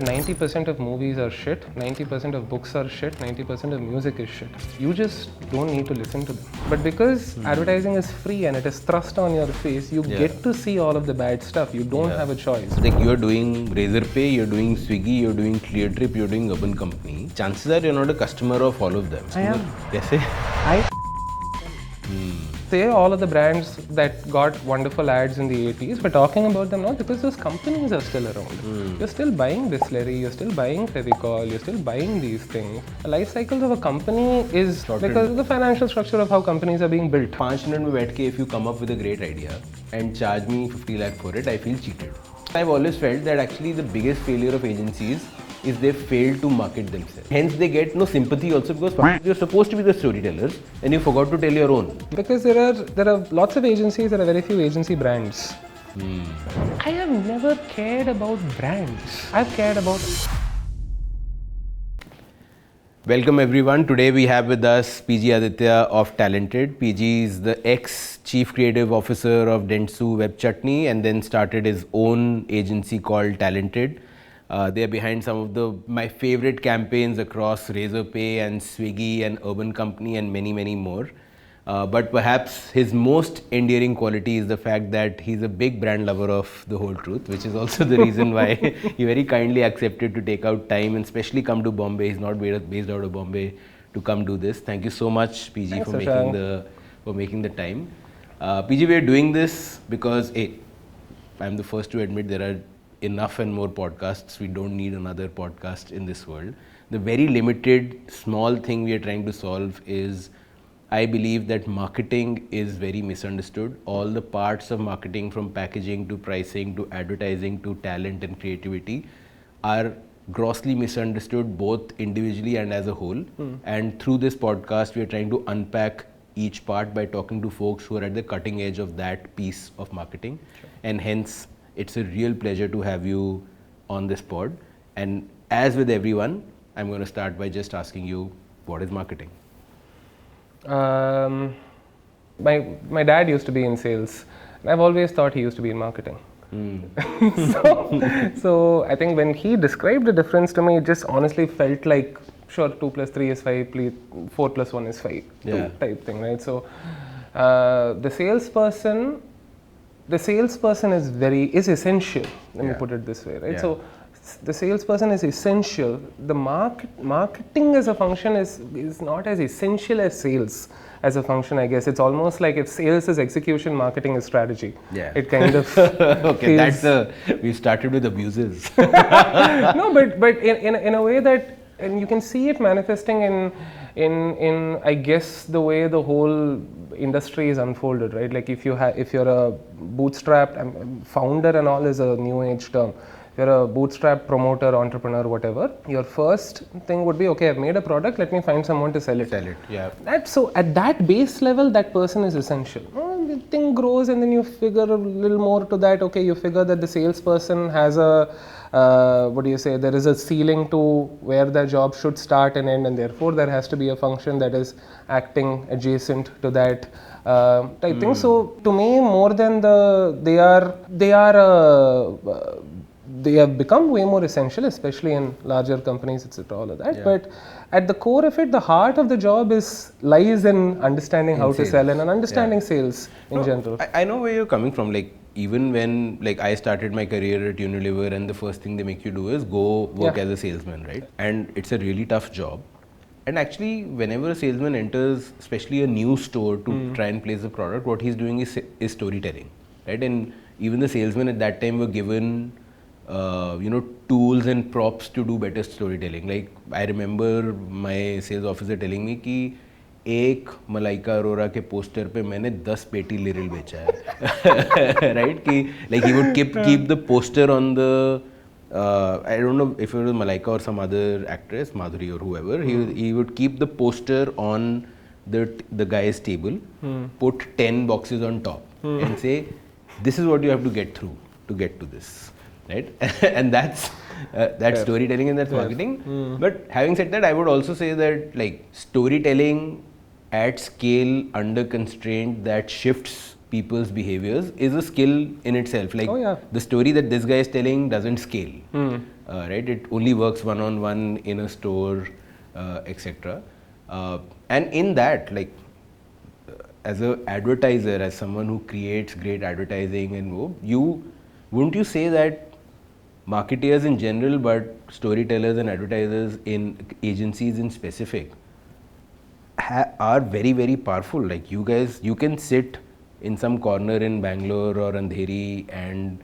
90% of movies are shit, 90% of books are shit, 90% of music is shit. You just don't need to listen to them. But because advertising is free and it is thrust on your face, you get to see all of the bad stuff. You don't have a choice. Like you're doing Razorpay, you're doing Swiggy, you're doing Cleartrip, you're doing Urban Company. Chances are you're not a customer of all of them. I am. Kaise? Say all of the brands that got wonderful ads in the 80s, we're talking about them now because those companies are still around. You're still buying Distillery, you're still buying Fevicol, you're still buying these things. The life cycle of a company is because of the financial structure of how companies are being built. 5 minutes mein baith ke, if you come up with a great idea and charge me 50 lakh for it, I feel cheated. I've always felt that actually the biggest failure of agencies is they fail to market themselves. Hence they get no sympathy also because you're supposed to be the storytellers and you forgot to tell your own. Because there are lots of agencies, there are very few agency brands. I have never cared about brands. I've cared about... Welcome everyone. Today we have with us PG Aditya of Talented. PG is the ex-Chief Creative Officer of Dentsu Web Chutney and then started his own agency called Talented. They are behind some of my favorite campaigns across Razorpay and Swiggy and Urban Company and many, many more. But perhaps his most endearing quality is the fact that he's a big brand lover of The Whole Truth, which is also the reason why he very kindly accepted to take out time and especially come to Bombay. He's not based out of Bombay to come do this. Thank you so much, PG, Thanks, for making the time. PG, we are doing this because I'm the first to admit there are enough and more podcasts. We don't need another podcast in this world. The very limited, small thing we are trying to solve is, I believe that marketing is very misunderstood. All the parts of marketing, from packaging to pricing to advertising to talent and creativity, are grossly misunderstood both individually and as a whole. And through this podcast, we are trying to unpack each part by talking to folks who are at the cutting edge of that piece of marketing. Sure. And hence, it's a real pleasure to have you on this pod. And as with everyone, I'm going to start by just asking you, what is marketing? My dad used to be in sales, and I've always thought he used to be in marketing. So I think when he described the difference to me, it just honestly felt like, sure, 2 plus 3 is 5, 4 plus 1 is 5, type thing, right? So the salesperson is essential. Let me put it this way, right? So the salesperson is essential. The marketing as a function is not as essential as sales as a function, I guess. It's almost like if sales is execution, marketing is strategy. Yeah. It kind of okay, we started with abuses. No, but in a way that, and you can see it manifesting in I guess the way the whole industry is unfolded, right? Like if you're a bootstrapped founder and all is a new age term. If you're a bootstrap promoter, entrepreneur, whatever, your first thing would be, okay, I've made a product, let me find someone to sell it. So at that base level, that person is essential. The thing grows and then you figure a little more to that. Okay, you figure that the salesperson has there is a ceiling to where their job should start and end, and therefore there has to be a function that is acting adjacent to that type thing. So to me, more than they have become way more essential, especially in larger companies, etc. All of that. Yeah. But at the core of it, the heart of the job lies in understanding how to sell and understanding sales in general. I know where you're coming from. Like even when I started my career at Unilever, and the first thing they make you do is go work as a salesman, right? And it's a really tough job. And actually, whenever a salesman enters, especially a new store to try and place a product, what he's doing is storytelling, right? And even the salesmen at that time were given tools and props to do better storytelling. Like I remember my sales officer telling me कि एक मलाइका अरोरा के poster पे मैंने 10 पेटी लिरिल बेचा है, right? कि like he would keep the poster on the I don't know if it was Malaika or some other actress, Madhuri or whoever. He would keep the poster on the guy's table, put 10 boxes on top, and say, this is what you have to get through to get to this. Right? And that's storytelling and that's marketing. But having said that, I would also say that storytelling at scale under constraint that shifts people's behaviors is a skill in itself. Like the story that this guy is telling doesn't scale, right? It only works one-on-one in a store, etc. And in that, like as an advertiser, as someone who creates great advertising, and wouldn't you say that marketeers in general, but storytellers and advertisers in agencies in specific, are very, very powerful? Like you guys, you can sit in some corner in Bangalore or Andheri and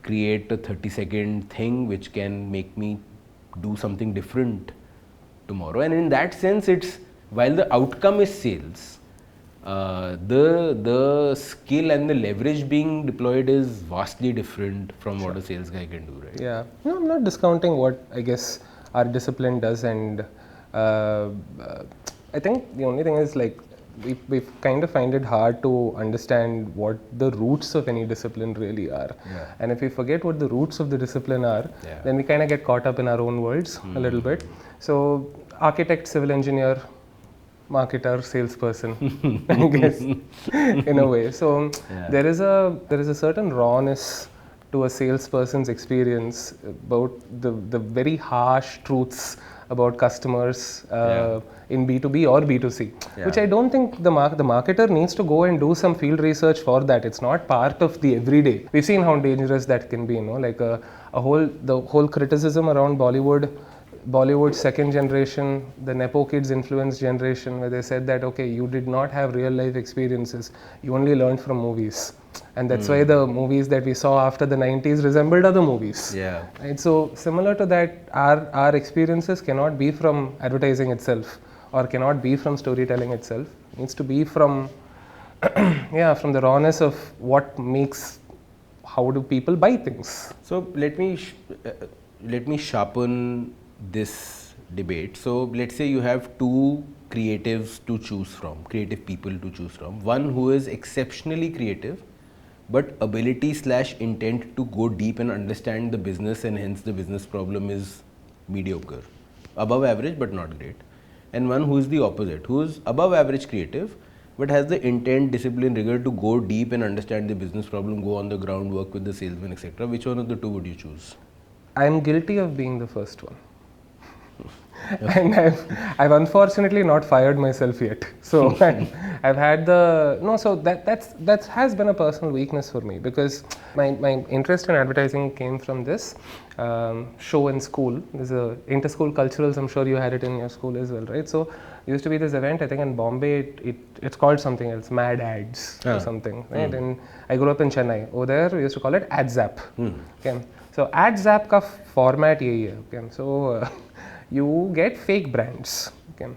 create a 30-second thing which can make me do something different tomorrow. And in that sense, it's, while the outcome is sales, the skill and the leverage being deployed is vastly different from what a sales guy can do, right? Yeah, no, I'm not discounting what I guess our discipline does, and I think the only thing is, like, we kind of find it hard to understand what the roots of any discipline really are. And if we forget what the roots of the discipline are, then we kind of get caught up in our own worlds a little bit. So architect, civil engineer, marketer, salesperson, I guess, in a way. So there is a certain rawness to a salesperson's experience about the very harsh truths about customers in B2B or B2C, which I don't think the marketer needs to go and do some field research for that. It's not part of the everyday. We've seen how dangerous that can be, you know, like the whole criticism around Bollywood second generation, the Nepo kids influence generation, where they said that, okay, you did not have real life experiences, you only learned from movies. And that's why the movies that we saw after the 90s resembled other movies. Right? So similar to that, our experiences cannot be from advertising itself, or cannot be from storytelling itself. It needs to be from from the rawness of what makes, how do people buy things. So let me sharpen this debate. So let's say you have two creatives to choose from, creative people to choose from. One who is exceptionally creative, but ability/intent to go deep and understand the business, and hence the business problem is mediocre, above average but not great. And one who is the opposite, who is above average creative, but has the intent, discipline, rigor to go deep and understand the business problem, go on the ground, work with the salesman, etc. Which one of the two would you choose? I'm guilty of being the first one. And I've unfortunately not fired myself yet. So I've had so that has been a personal weakness for me, because my interest in advertising came from this show in school. There's a inter-school culturals, I'm sure you had it in your school as well, right? So there used to be this event, I think in Bombay, it's called something else, Mad Ads or something, right? And I grew up in Chennai. Over there, we used to call it Ad Zap. Okay. So Ad Zap ka format yahi hai. Okay. So you get fake brands, okay,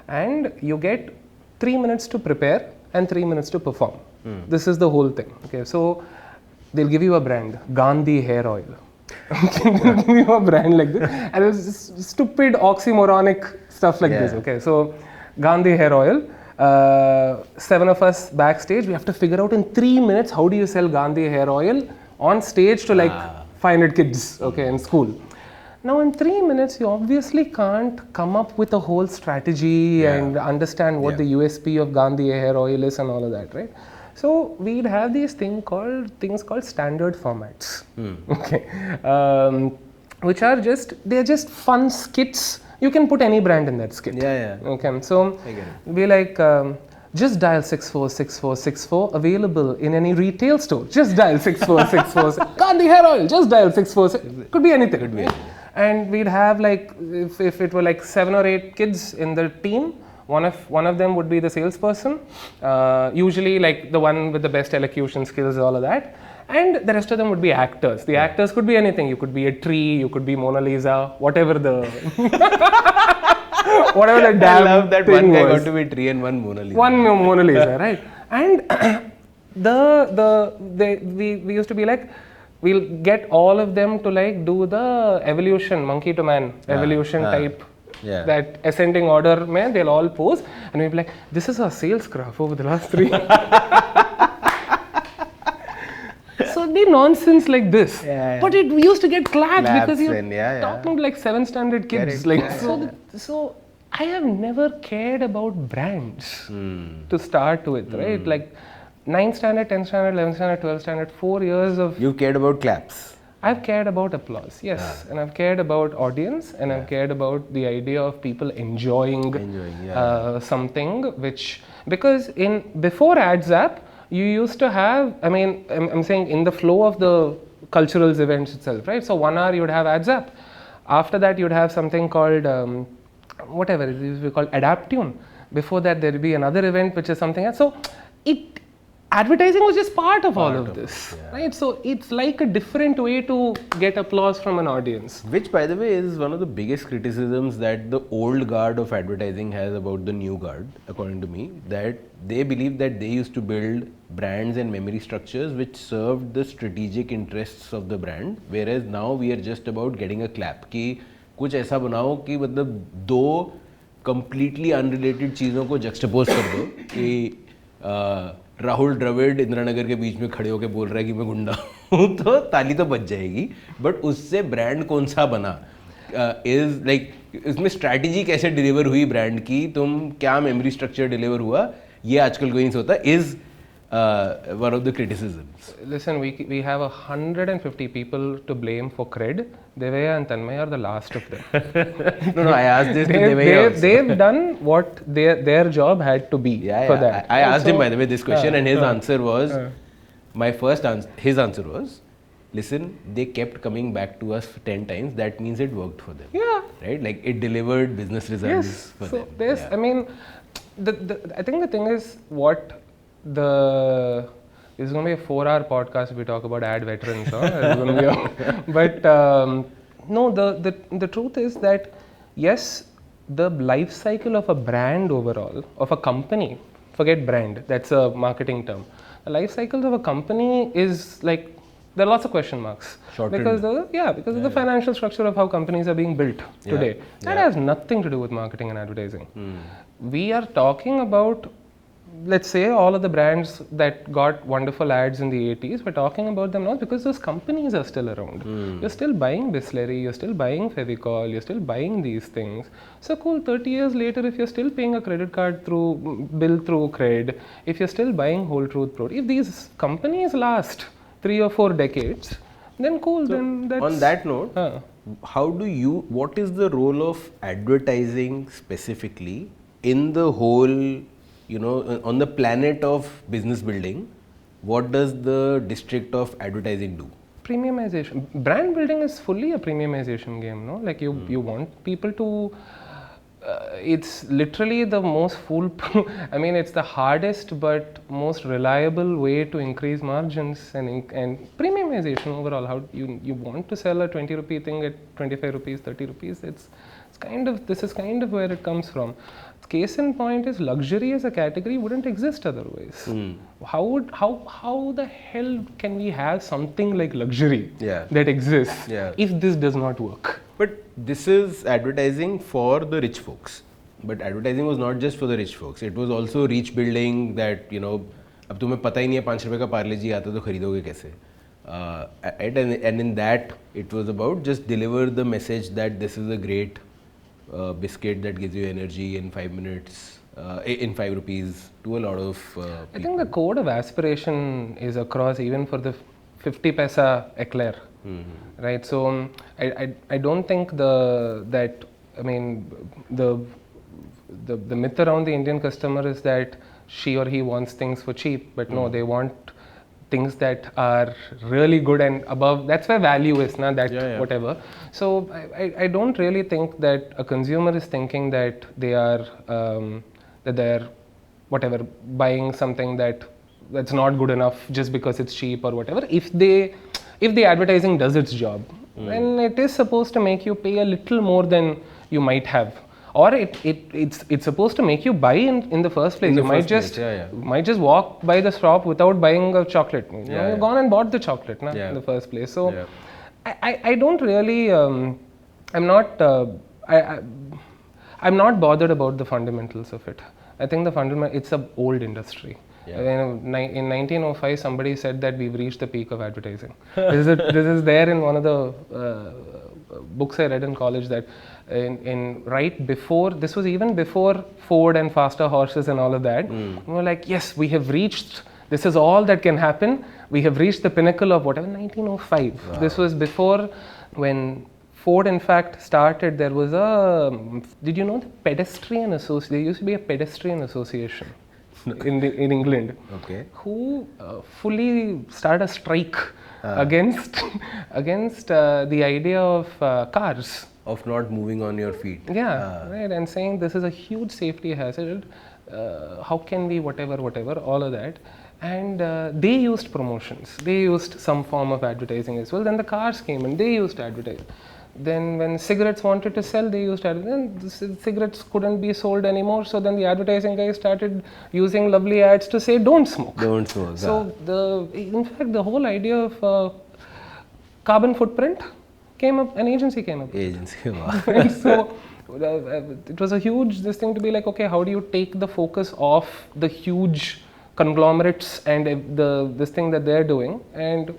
and you get 3 minutes to prepare and 3 minutes to perform. This is the whole thing. Okay, so they'll give you a brand, Gandhi hair oil. Okay, they'll give you a brand like this, and it's just stupid oxymoronic stuff like this. Okay, so Gandhi hair oil. 7 of us backstage, we have to figure out in 3 minutes how do you sell Gandhi hair oil on stage to like 500 kids, okay, in school. Now in 3 minutes, you obviously can't come up with a whole strategy and understand what the USP of Gandhi hair oil is and all of that, right? So we'd have these things called standard formats, okay, which are they're just fun skits. You can put any brand in that skit. Okay, so be like, just dial 646464, available in any retail store. Just dial 6464. Gandhi hair oil, just dial 646. Could be anything. Could be anything. And we'd have like, if it were like 7 or 8 kids in the team, one of them would be the salesperson, usually like the one with the best elocution skills, all of that, and the rest of them would be actors. The actors could be anything. You could be a tree, you could be Mona Lisa, whatever the whatever the damn I love that thing one guy was. got to be a tree and one Mona Lisa. One Mona Lisa, right? And we used to be like, we'll get all of them to like do the evolution, monkey to man evolution type, that ascending order, man, they'll all pose, and we'll be like, this is our sales graph over the last 3 So it'd be nonsense like this, but it used to get claps because you're talking to like 7th standard kids. So I have never cared about brands to start with, right? Like 9th standard, 10th standard, 11th standard, 12th standard, 4 years of... You cared about claps. I've cared about applause, yes. And I've cared about audience, and I've cared about the idea of people enjoying something, which... Because before AdsApp, you used to have... I mean, I'm saying in the flow of the cultural events itself, right? So 1 hour you would have AdsApp. After that, you'd have something called... whatever it is, we call Adaptune. Before that, there will be another event, which is something else. So, advertising was just part of all of this, right? So, it's like a different way to get applause from an audience. Which, by the way, is one of the biggest criticisms that the old guard of advertising has about the new guard, according to me, that they believe that they used to build brands and memory structures which served the strategic interests of the brand, whereas now we are just about getting a clap. कि कुछ ऐसा बनाओ कि मतलब दो completely unrelated चीज़ों को juxtapose कर दो कि राहुल द्रविड़ इंदिरानगर के बीच में खड़े होकर बोल रहा है कि मैं गुंडा हूँ तो ताली तो बच जाएगी, बट उससे ब्रांड कौन सा बना इज लाइक इसमें स्ट्रैटेजी कैसे डिलीवर हुई ब्रांड की, तुम क्या मेमोरी स्ट्रक्चर डिलीवर हुआ, ये आजकल कोई नहीं सोता is one of the criticisms. Listen, we have 150 people to blame for cred. Devaya and Tanmay are the last of them. No, I asked this to Devaya also. They've done what their job had to be for that. I asked him, by the way, this question, and his answer was, his answer was, listen, they kept coming back to us 10 times. That means it worked for them. Yeah. Right? Like it delivered business results for them. There's, I mean, I think the thing is this is going to be a 4-hour podcast if we talk about ad veterans. But no, the truth is that yes, the life cycle of a brand overall, of a company, forget brand, that's a marketing term. The life cycle of a company is like, there are lots of question marks. Because of the financial structure of how companies are being built today. That has nothing to do with marketing and advertising. We are talking about, let's say, all of the brands that got wonderful ads in the 80s, we're talking about them now because those companies are still around. You're still buying Bisleri, you're still buying Fevicol, you're still buying these things. So cool, 30 years later, if you're still paying a credit card bill through cred, if you're still buying Whole Truth Pro, if these companies last 3 or 4 decades, then cool, so then that's... On that note, what is the role of advertising specifically in the whole, on the planet of business building? What does the district of advertising do? Premiumization. Brand building is fully a premiumization game, no? Like you want people to, it's literally the most foolproof, I mean, it's the hardest but most reliable way to increase margins and premiumization overall. How you want to sell a 20 rupee thing at 25 rupees, 30 rupees, this is kind of where it comes from. Case in point is luxury as a category wouldn't exist otherwise. How the hell can we have something like luxury that exists if this does not work? But this is advertising for the rich folks. But advertising was not just for the rich folks. It was also reach building that, अब तुम्हें पता ही नहीं है 5 रुपए का पार्ले जी आता तो खरीदोगे कैसे? And in that, it was about just deliver the message that this is a great biscuit that gives you energy in 5 minutes, in 5 rupees to a lot of people. I think the code of aspiration is across even for the 50 paisa eclair, right? So I don't think the myth around the Indian customer is that she or he wants things for cheap, but no, they want things that are really good and above. That's where value is, whatever. So I don't really think that a consumer is thinking that they are whatever buying something that's not good enough just because it's cheap or whatever. If the advertising does its job, then it is supposed to make you pay a little more than you might have. Or it's supposed to make you buy in the first place. You might just walk by the shop without buying a chocolate. You've gone and bought the chocolate in the first place. So I don't really. I'm not bothered about the fundamentals of it. I think it's an old industry. In 1905, somebody said that we've reached the peak of advertising. This is there in one of the books I read in college that right before, this was even before Ford and faster horses and all of that, we were like, yes, we have reached this is all that can happen. We have reached the pinnacle of whatever, 1905. Wow. This was before when Ford, in fact, started. There was did you know the pedestrian association? There used to be a pedestrian association in England. Okay. Who fully started a strike against the idea of cars. Of not moving on your feet. Yeah, right, and saying this is a huge safety hazard. How can we whatever, all of that. And they used promotions. They used some form of advertising as well. Then the cars came and they used advertising. Then when cigarettes wanted to sell, they used advertising. The cigarettes couldn't be sold anymore. So then the advertising guys started using lovely ads to say, don't smoke. Don't smoke. So in fact, the whole idea of carbon footprint came up, an agency came up. Wow. And so it was a huge this thing to be like, okay, how do you take the focus off the huge conglomerates and this thing that they're doing, and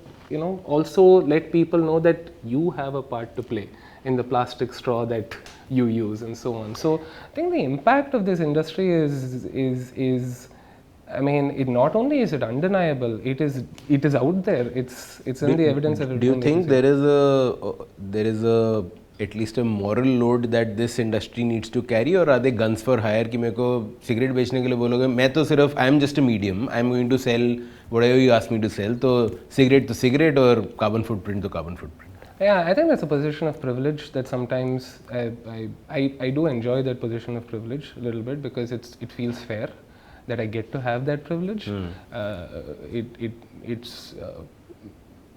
also let people know that you have a part to play in the plastic straw that you use and so on. So I think the impact of this industry is I mean, it not only is it undeniable, it is out there. It's in the evidence of. Do you think there is a at least a moral load that this industry needs to carry, or are they guns for hire कि मेरे को cigarette बेचने के लिए बोलोगे, मैं तो सिर्फ I am just a medium, I am going to sell whatever you ask me to sell, तो cigarette और carbon footprint तो carbon footprint. Yeah, I think that's a position of privilege that sometimes I do enjoy that position of privilege a little bit, because it feels fair that I get to have that privilege.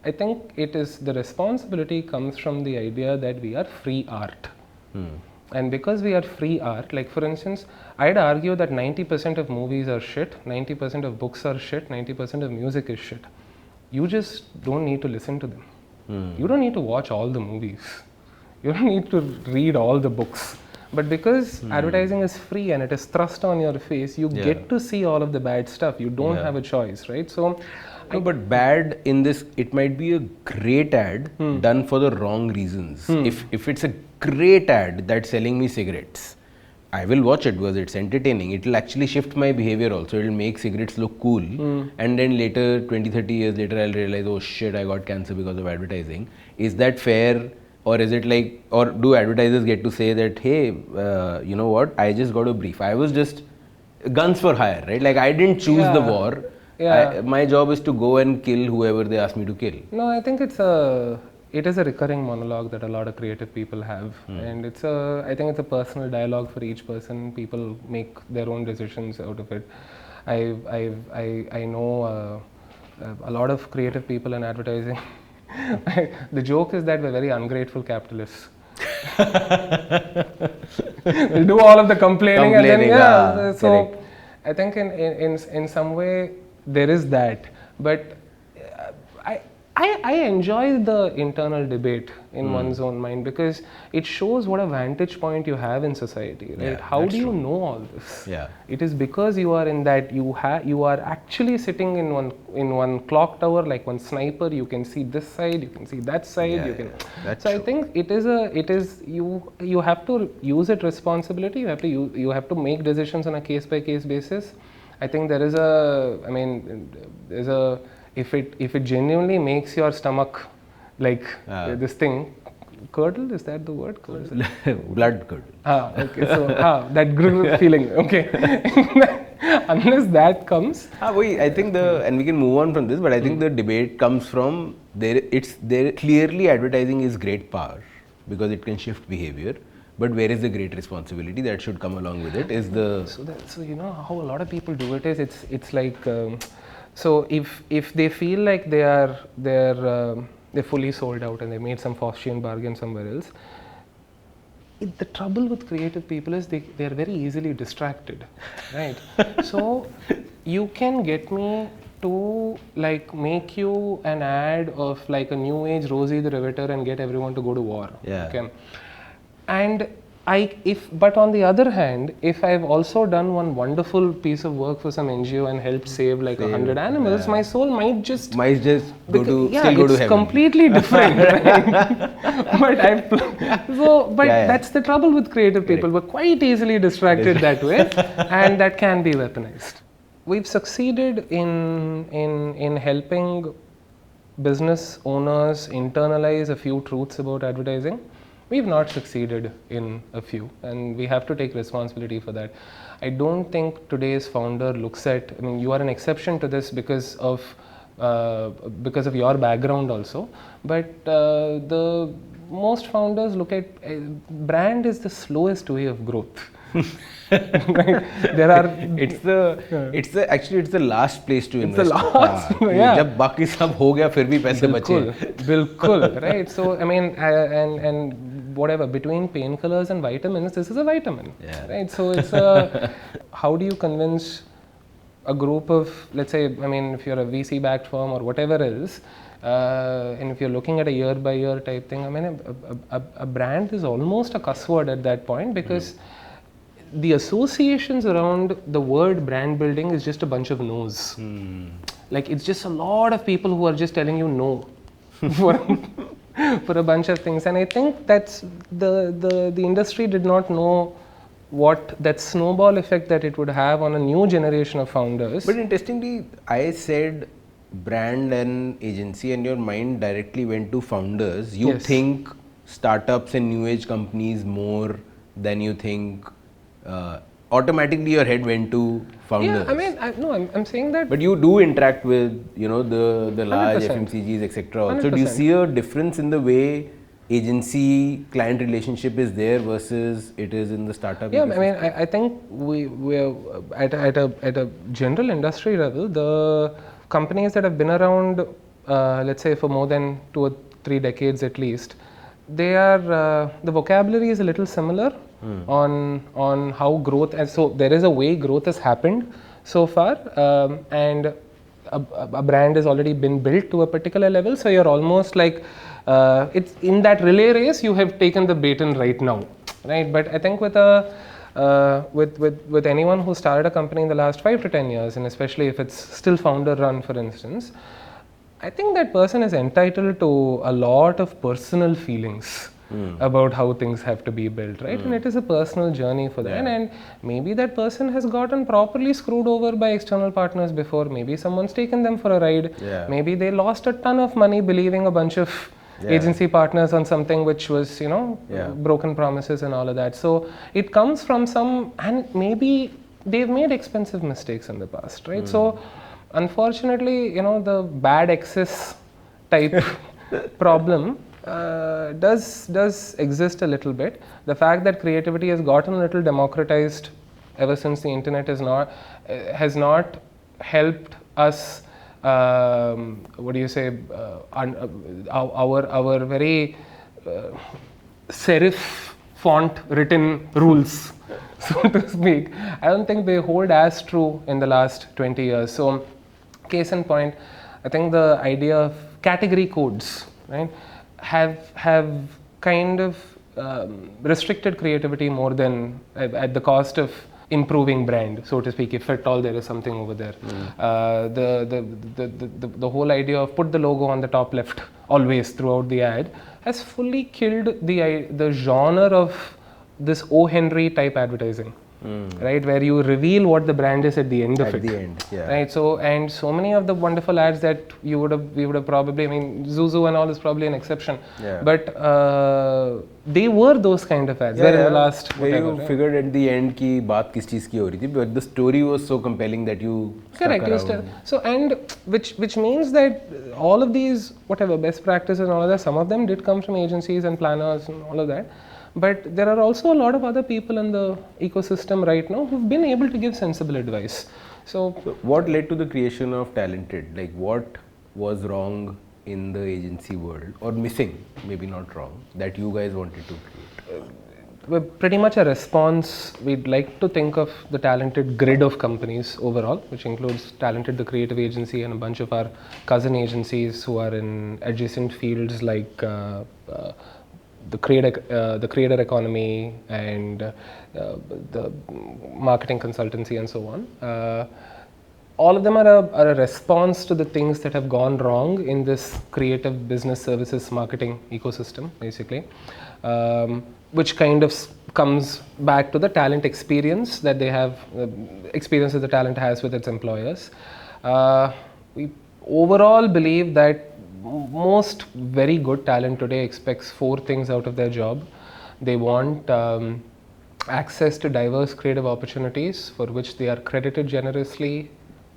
I think it is the responsibility comes from the idea that we are free art. And because we are free art, like for instance, I'd argue that 90% of movies are shit, 90% of books are shit, 90% of music is shit. You just don't need to listen to them. You don't need to watch all the movies. You don't need to read all the books. But because advertising is free and it is thrust on your face, you get to see all of the bad stuff. You don't have a choice, right? So, no, but bad in this, it might be a great ad done for the wrong reasons. If it's a great ad that's selling me cigarettes, I will watch it because it's entertaining. It will actually shift my behavior also. It will make cigarettes look cool. And then later, 20-30 years later, I'll realize, oh shit, I got cancer because of advertising. Is that fair? Or is it like, or do advertisers get to say that, hey, you know what, I just got a brief. I was just guns for hire, right? Like I didn't choose the war. My job is to go and kill whoever they ask me to kill. No, I think it is a recurring monologue that a lot of creative people have, and I think it's a personal dialogue for each person. People make their own decisions out of it. I know a lot of creative people in advertising. The joke is that we're very ungrateful capitalists. We'll do all of the complaining and then so correct. I think in some way there is that, but I enjoy the internal debate in one's own mind, because it shows what a vantage point you have in society, right? Yeah, how do you know all this? Yeah. It is because you are in that you are actually sitting in one clock tower, like one sniper. You can see this side, you can see that side. So I think it is you have to use it responsibility. You have to make decisions on a case by case basis. I think there is if it genuinely makes your stomach like this thing curdle, is that the word? Blood curdle. Okay, so that grr feeling, okay. Unless that comes. I think and we can move on from this, but I think the debate comes from clearly advertising is great power because it can shift behavior. But where is the great responsibility that should come along with it? So you know how a lot of people do it is it's like so if they feel like they're fully sold out and they made some Faustian bargain somewhere else, the trouble with creative people is they're very easily distracted, right? So you can get me to like make you an ad of like a new age Rosie the Riveter and get everyone to go to war. Okay. And but on the other hand, if I've also done one wonderful piece of work for some NGO and helped save like 100 animals, my soul might just go to it's heaven. Completely different, right? But that's the trouble with creative people. We're quite easily distracted that way, and that can be weaponized. we've succeeded in helping business owners internalize a few truths about advertising. We've not succeeded in a few, and we have to take responsibility for that. I don't think today's founder looks at, I mean, you are an exception to this because of your background also, but the most founders look at brand is the slowest way of growth. Right? There are it's the last place to invest. It's the last, yeah. जब बाकी सब हो गया फिर भी पैसे बचे. बिल्कुल, right? So I mean, and whatever, between painkillers and vitamins, this is a vitamin, right? So it's how do you convince a group of, let's say, I mean, if you're a VC backed firm or whatever else, and if you're looking at a year by year type thing, I mean, a brand is almost a cuss word at that point, because the associations around the word brand building is just a bunch of no's. Like, it's just a lot of people who are just telling you no for a bunch of things. And I think that's the industry did not know what that snowball effect that it would have on a new generation of founders. But interestingly, I said brand and agency, and your mind directly went to founders. You think startups and new age companies more than you think. Automatically your head went to founders. Yeah, I mean, I'm saying that. But you do interact with, you know, the large 100%. FMCGs, etc. Also, 100%. do you see a difference in the way agency client relationship is there versus it is in the startup? Yeah, I mean, I think we're at a general industry level, the companies that have been around, let's say for more than 2 or 3 decades at least, they are the vocabulary is a little similar on how growth, and so there is a way growth has happened so far, and a brand has already been built to a particular level. So you're almost like it's in that relay race. You have taken the baton right now, right? But I think with anyone who started a company in the last 5 to 10 years, and especially if it's still founder run, for instance, I think that person is entitled to a lot of personal feelings about how things have to be built, right? And it is a personal journey for them. And maybe that person has gotten properly screwed over by external partners before. Maybe someone's taken them for a ride. Maybe they lost a ton of money believing a bunch of agency partners on something which was, you know, broken promises and all of that. So it comes from some, and maybe they've made expensive mistakes in the past, right? So unfortunately, you know, the bad excess type problem does exist a little bit. The fact that creativity has gotten a little democratized ever since the internet has not helped us. What do you say? Our very serif font written rules, so to speak. I don't think they hold as true in the last 20 years. So, case in point, I think the idea of category codes, right, have kind of restricted creativity more than at the cost of improving brand, so to speak, if at all there is something over there. The whole idea of put the logo on the top left always throughout the ad has fully killed the genre of this O. Henry type advertising. Right, where you reveal what the brand is at the end of it. At the end, right. So, and so many of the wonderful ads that we would have probably, I mean, Zuzu and all is probably an exception. But they were those kind of ads. Where in the last, whatever, you figured at the end ki baat kis cheez ki ho rahi thi, but the story was so compelling that you stuck around. So, and which means that all of these whatever best practices and all of that, some of them did come from agencies and planners and all of that. But there are also a lot of other people in the ecosystem right now who've been able to give sensible advice. So what led to the creation of Talented? Like, what was wrong in the agency world, or missing, maybe not wrong, that you guys wanted to create? We're pretty much a response. We'd like to think of the Talented grid of companies overall, which includes Talented, the creative agency, and a bunch of our cousin agencies who are in adjacent fields like the creator economy and the marketing consultancy and so on. All of them are a response to the things that have gone wrong in this creative business services marketing ecosystem, basically, which kind of comes back to the talent experience that they have, experiences the talent has with its employers. We overall believe that most very good talent today expects 4 things out of their job. They want access to diverse creative opportunities for which they are credited generously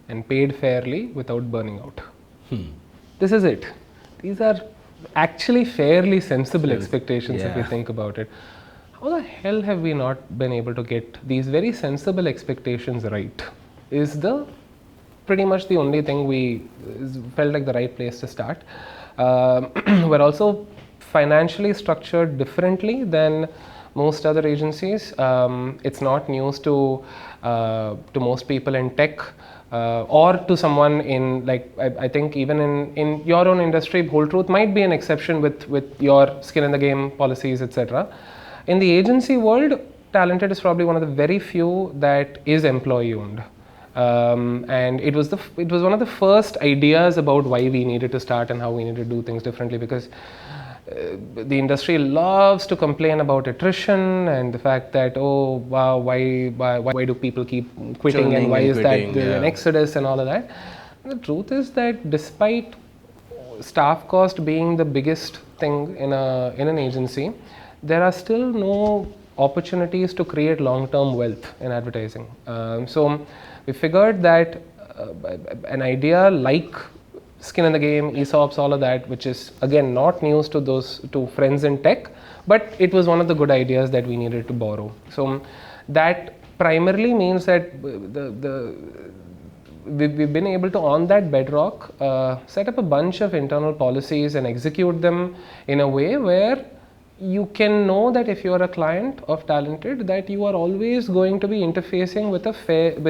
and paid fairly without burning out. This is it. These are actually fairly sensible expectations if we think about it. How the hell have we not been able to get these very sensible expectations right? Is the pretty much the only thing we felt like the right place to start. We're also financially structured differently than most other agencies. It's not news to most people in tech. Or to someone in, like, I think even in your own industry, Whole Truth might be an exception with your skin in the game policies, etc. In the agency world, Talented is probably one of the very few that is employee owned. And it was one of the first ideas about why we needed to start and how we needed to do things differently, because the industry loves to complain about attrition and the fact that, oh wow, why do people keep quitting, Churning and why is quitting, that an exodus and all of that. And the truth is that despite staff cost being the biggest thing in an agency, there are still no opportunities to create long-term wealth in advertising. So we figured that an idea like skin in the game, ESOPs, all of that, which is again not news to friends in tech, but it was one of the good ideas that we needed to borrow. So that primarily means that we've been able to, on that bedrock, set up a bunch of internal policies and execute them in a way where you can know that if you are a client of Talented, that you are always going to be interfacing with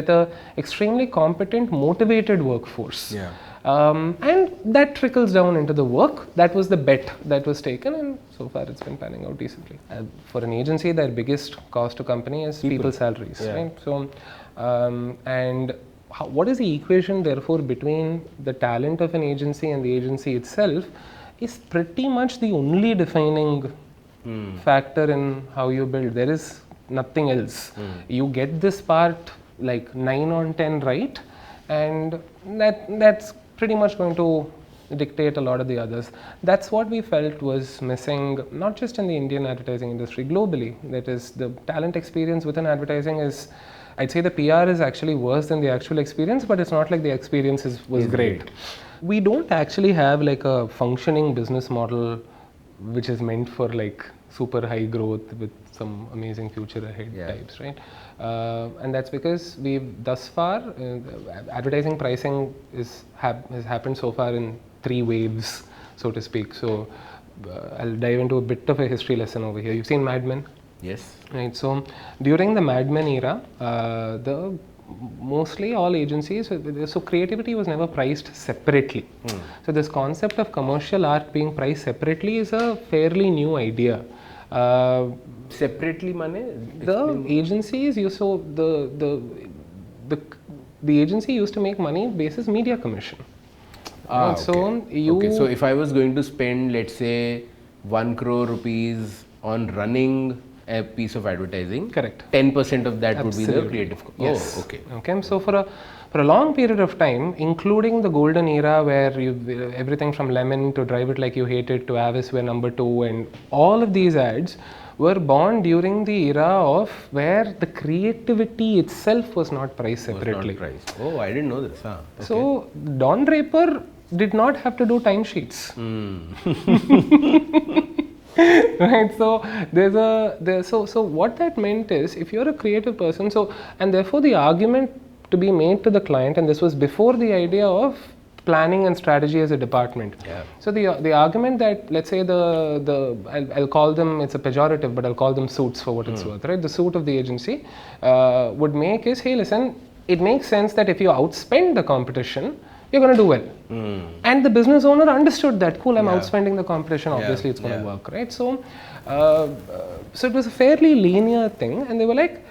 a extremely competent, motivated workforce. Yeah. And that trickles down into the work. That was the bet that was taken, and so far it's been panning out decently. For an agency, their biggest cost to company is people's salaries, right? So, what is the equation therefore between the talent of an agency and the agency itself is pretty much the only defining factor in how you build. There is nothing else. You get this part like 9 on 10 right, and that's pretty much going to dictate a lot of the others. That's what we felt was missing, not just in the Indian advertising industry, globally. That is, the talent experience within advertising is, I'd say the PR is actually worse than the actual experience, but it's not like the experience was great. We don't actually have like a functioning business model which is meant for like super high growth with some amazing future ahead types, right? And that's because we've thus far, advertising pricing has happened so far in 3 waves, so to speak. So I'll dive into a bit of a history lesson over here. You've seen Mad Men? Yes. Right. So during the Mad Men era, mostly all agencies, so creativity was never priced separately. So this concept of commercial art being priced separately is a fairly new idea. Separately, the agencies used the agency used to make money basis media commission. Ah, right? Okay. So if I was going to spend, let's say, 1 crore rupees on running a piece of advertising, correct, 10% of that would be the Absolutely. creative cost. Yes. Oh, okay. Okay. So for a long period of time, including the golden era where everything from Lemon to Drive It Like You Hate It to Avis were number 2, and all of these ads were born during the era of where the creativity itself was not priced separately. Was not priced. Oh, I didn't know this. Okay. So Don Draper did not have to do timesheets. Right, so so what that meant is, if you're a creative person, and therefore the argument to be made to the client, and this was before the idea of planning and strategy as a department. Yeah. So the argument that, let's say I'll call them, it's a pejorative, but I'll call them suits for what it's worth, right? The suit of the agency would make is, hey, listen, it makes sense that if you outspend the competition, you're going to do well. And the business owner understood that, cool, I'm outspending the competition, obviously it's going to work, right? So, so it was a fairly linear thing, and they were like,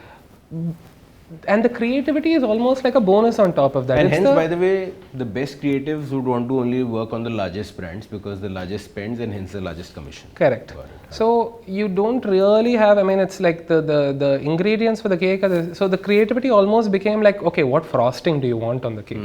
and the creativity is almost like a bonus on top of that. And It's hence, by the way, the best creatives would want to only work on the largest brands because the largest spends and hence the largest commission. correct. So you don't really have, I mean, it's like the ingredients for the cake so the creativity almost became like, okay, what frosting do you want on the cake?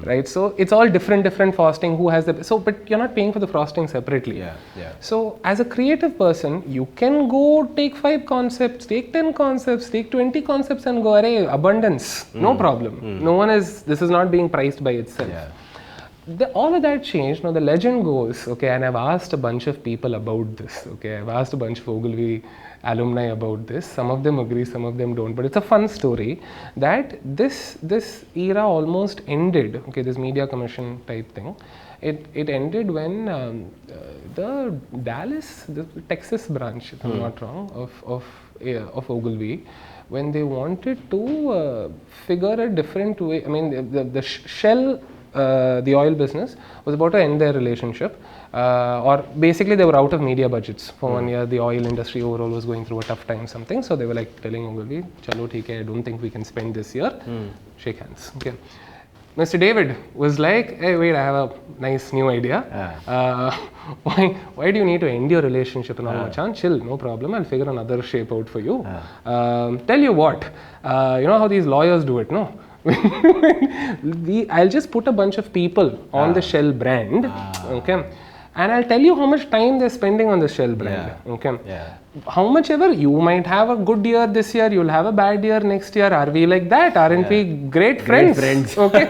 Right? So it's all different frosting, who has the, so, but you're not paying for the frosting separately. Yeah, yeah. So as a creative person, you can go take 5 concepts, take 10 concepts, take 20 concepts and go, array, abundance, no problem. No one is, this is not being priced by itself. Yeah. All of that changed. Now the legend goes, okay, and I've asked a bunch of people about this, okay, I've asked a bunch of Ogilvy alumni about this. Some of them agree, some of them don't, but it's a fun story that this era almost ended, okay, this media commission type thing. It ended when the Texas branch, if I'm not wrong, of Ogilvy, when they wanted to figure a different way. I mean, Shell, the oil business, was about to end their relationship, or basically they were out of media budgets for 1 year. The oil industry overall was going through a tough time, something. So they were like telling Ogilvy, "Chalo, theek hai, I don't think we can spend this year. Shake hands." Okay. Mr. David was like, "Hey, wait, I have a nice new idea. Why do you need to end your relationship and all, Machan? Chill, no problem. I'll figure another shape out for you. Tell you what, you know how these lawyers do it, no? I'll just put a bunch of people on the Shell brand, okay, and I'll tell you how much time they're spending on the Shell brand, okay. How much ever, you might have a good year this year, you'll have a bad year next year. Are we like that? Aren't we great friends? Okay.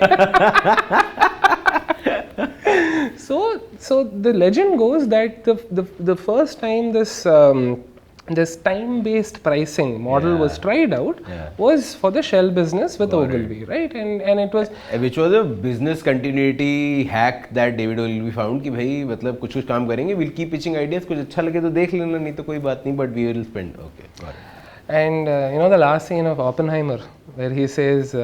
So the legend goes that the first time this time-based pricing model was tried out was for the Shell business with Ogilvy, right? And it was, which was a business continuity hack that David Ogilvy found कि भाई मतलब कुछ काम करेंगे, we'll keep pitching ideas, कुछ अच्छा लगे तो देख लेना, नहीं तो कोई बात नहीं, but we will spend. Okay, got it. And you know the last scene of Oppenheimer where he says,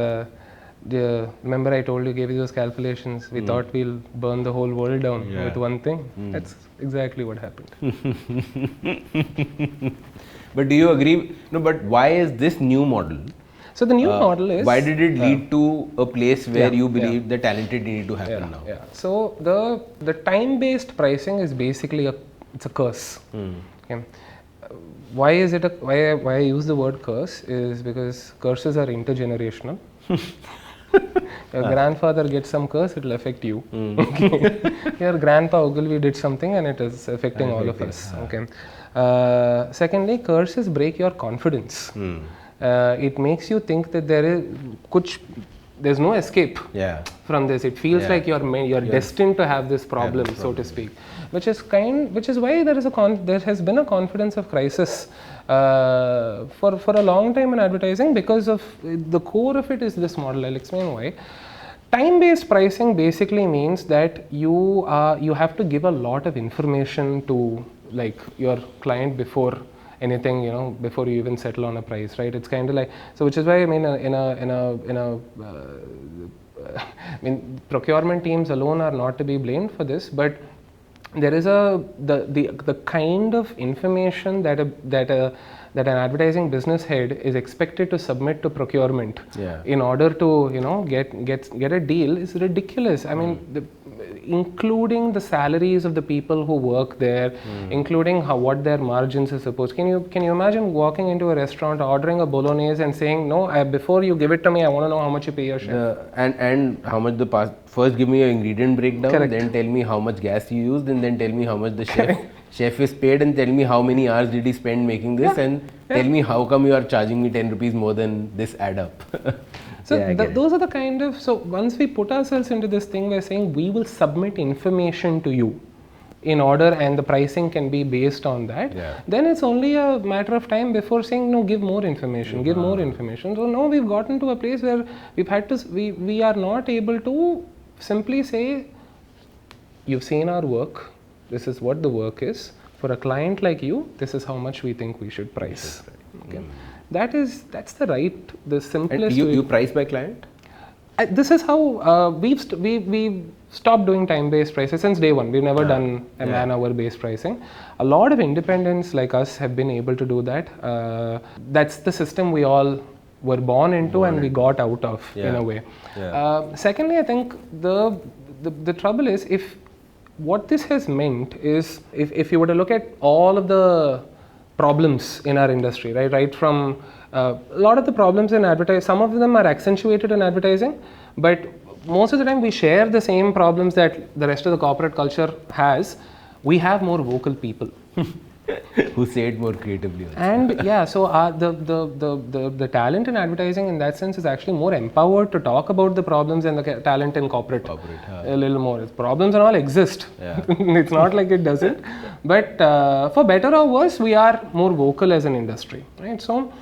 remember I told you, gave you those calculations, we thought we'll burn the whole world down with one thing. That's exactly what happened. But do you agree? No, but why is this new model? So the new model is, why did it lead to a place where you believe the talented need to happen now? Yeah. So the time-based pricing is basically it's a curse. Okay. Why is it why I use the word curse is because curses are intergenerational. Your grandfather gets some curse, it will affect you. Okay. Your grandpa Ogilvy did something and it is affecting all of us. Okay. Secondly, curses break your confidence. It makes you think that there's no escape from this. It feels like you're destined to have this problem, so to speak. Which is why there has been a confidence of crisis for a long time in advertising, because of the core of it is this model. I'll explain why. Time-based pricing basically means that you have to give a lot of information to like your client before anything, you know, before you even settle on a price, right? It's kind of like, so which is why I mean I mean procurement teams alone are not to be blamed for this, but there is the kind of information that an advertising business head is expected to submit to procurement in order to, you know, get a deal is ridiculous. I mean, including the salaries of the people who work there, including what their margins are supposed. Can you imagine walking into a restaurant, ordering a bolognese and saying, no, before you give it to me, I want to know how much you pay your chef. And how much first give me an ingredient breakdown, Correct. then tell me how much gas you used, and then tell me how much the chef is paid, and tell me how many hours did he spend making this, and tell me how come you are charging me 10 rupees more than this add up. So those are the kind of, so once we put ourselves into this thing, we're saying we will submit information to you in order, and the pricing can be based on that. Then it's only a matter of time before saying, no, give more information, give more information. So now we've gotten to a place where we are not able to simply say, you've seen our work, this is what the work is. For a client like you, this is how much we think we should price. Okay. That's the simplest. And you price by client? This is how we've stopped doing time-based prices since day one. We've never done a man-hour based pricing. A lot of independents like us have been able to do that. That's the system we all were born into and we got out of in a way. Secondly, I think the trouble is, if what this has meant is, if you were to look at all of the problems in our industry, right from a lot of the problems in advertising, some of them are accentuated in advertising, but most of the time we share the same problems that the rest of the corporate culture has. We have more vocal people who say it more creatively also. And yeah, so the talent in advertising in that sense is actually more empowered to talk about the problems than the talent in corporate a little more. Problems and all exist. It's not like it doesn't, but for better or worse, we are more vocal as an industry, right? So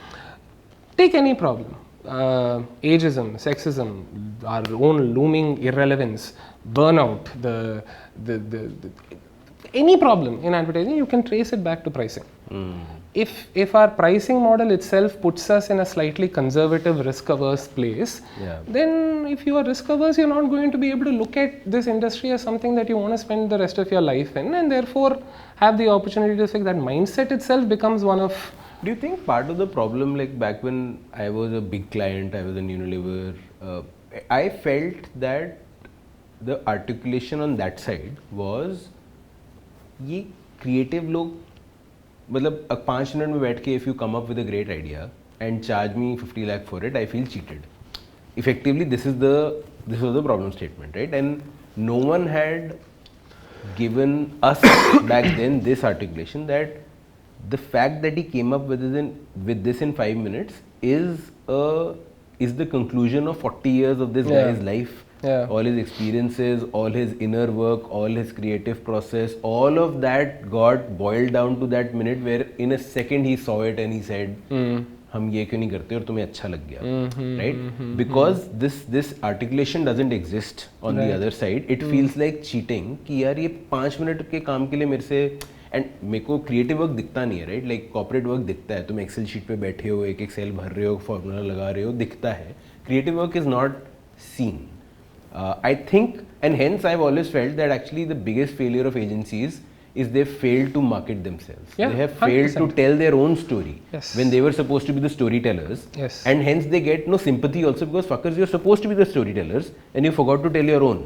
take any problem, ageism, sexism, our own looming irrelevance, burnout, any problem in advertising, you can trace it back to pricing. If our pricing model itself puts us in a slightly conservative, risk-averse place, then if you are risk-averse, you're not going to be able to look at this industry as something that you want to spend the rest of your life in, and therefore have the opportunity to say that mindset itself becomes one of. Do you think part of the problem, like back when I was a big client, I was in Unilever, I felt that the articulation on that side was, ये creative लोग, मतलब 5 minute में बैठ के if you come up with a great idea and charge me 50 lakh for it, I feel cheated. Effectively, this was the problem statement, right? And no one had given us back then this articulation that the fact that he came up with this in 5 minutes is the conclusion of 40 years of this guy's life. All his experiences, all his inner work, all his creative process, all of that got boiled down to that minute where in a second he saw it and he said, हम ये क्यों नहीं करते और तुम्हें अच्छा लग गया, right? Because this articulation doesn't exist on the other side. It feels like cheating कि यार ये 5 मिनट के काम के लिए मेरे से, एंड मेरे को क्रिएटिव वर्क दिखता नहीं है, राइट? लाइक कॉर्पोरेट वर्क दिखता है, तुम एक्सेल शीट पे बैठे हो, एक सेल भर रहे हो, फॉर्मूला लगा रहे हो, दिखता है. Creative work is not seen. I think, and hence I've always felt that actually the biggest failure of agencies is they failed to market themselves. They have failed 100%. To tell their own story when they were supposed to be the storytellers. And hence they get no sympathy also, because fuckers, you're supposed to be the storytellers and you forgot to tell your own.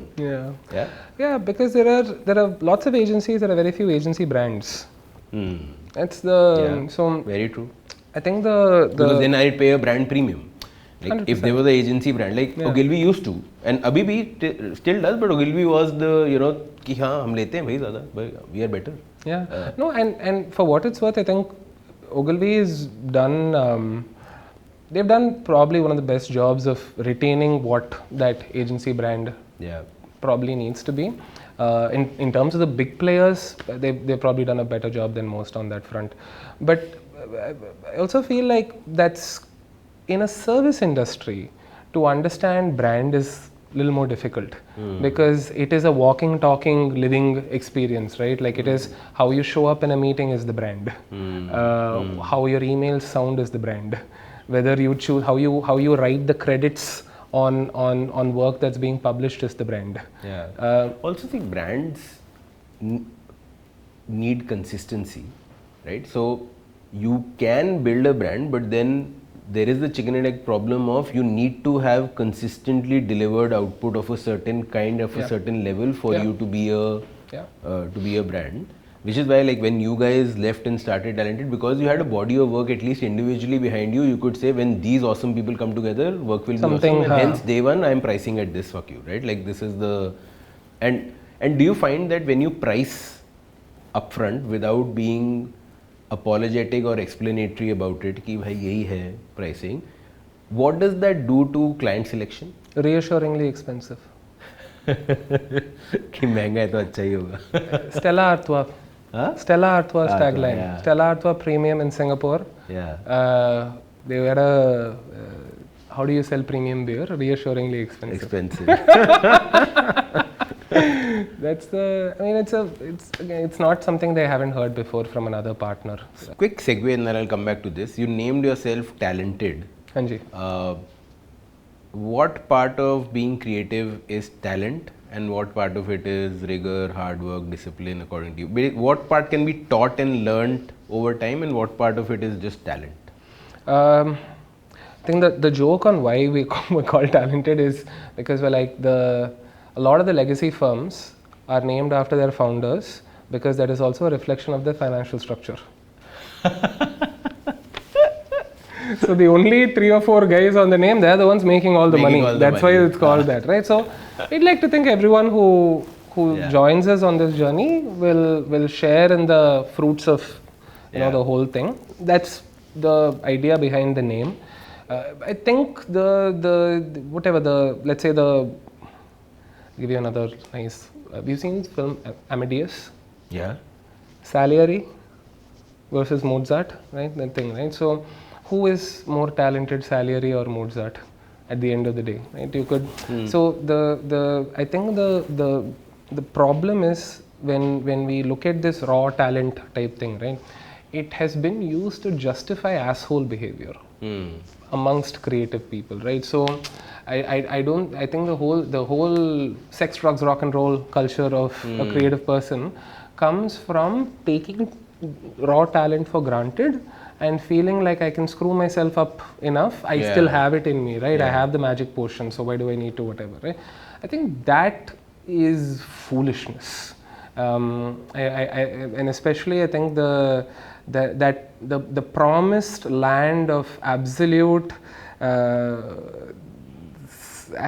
Yeah, because there are lots of agencies, there are very few agency brands. That's the so very true. I think because then I'd pay a brand premium. Like 100%. If there was an agency brand, like Ogilvy used to, and abhi bhi still does, but Ogilvy was the, कि हाँ हम लेते हैं भाई ज़्यादा, we are better. No, and for what it's worth, I think Ogilvy is done. They've done probably one of the best jobs of retaining what that agency brand probably needs to be. In terms of the big players, they've probably done a better job than most on that front. But I also feel like that's, in a service industry, to understand brand is a little more difficult because it is a walking, talking, living experience, right? Like it is how you show up in a meeting is the brand, how your emails sound is the brand, whether you choose how you write the credits on work that's being published is the brand. Also think brands need consistency, right? So you can build a brand, but then there is the chicken and egg problem of you need to have consistently delivered output of a certain kind, of a certain level for you to be a brand. Which is why, like, when you guys left and started Talented, because you had a body of work at least individually behind you, you could say when these awesome people come together, work will be awesome. And hence day one, I'm pricing at this, fuck you, right? Like this is the, and do you find that when you price upfront without being apologetic or explanatory about it कि भाई यही है pricing, what does that do to client selection? Reassuringly expensive. कि महंगा है तो अच्छा ही होगा. Stella Artois. Stella Artois tagline. Stella Artois premium in Singapore. They were a how do you sell premium beer? Reassuringly expensive. That's the. I mean, it's not something they haven't heard before from another partner. Quick segue, and then I'll come back to this. You named yourself Talented. Hanji. What part of being creative is talent, and what part of it is rigor, hard work, discipline, according to you? What part can be taught and learned over time, and what part of it is just talent? I think that the joke on why we're called talented is because we're like a lot of the legacy firms are named after their founders because that is also a reflection of their financial structure. So the only 3 or 4 guys on the name, they're the ones making all the money. That's why it's called that, right? So we'd like to think everyone who joins us on this journey will share in the fruits of the whole thing. That's the idea behind the name. I think let's say give you another nice. Have you seen the film Amadeus? Yeah. Salieri versus Mozart, right? That thing, right? So, who is more talented, Salieri or Mozart? At the end of the day, right? You could. So I think the problem is when we look at this raw talent type thing, right? It has been used to justify asshole behavior amongst creative people, right? So I think the whole sex, drugs, rock and roll culture of a creative person comes from taking raw talent for granted and feeling like I can screw myself up enough. I still have it in me, right? I have the magic potion, so why do I need to whatever, right? I think that is foolishness. And especially I think the promised land of absolute I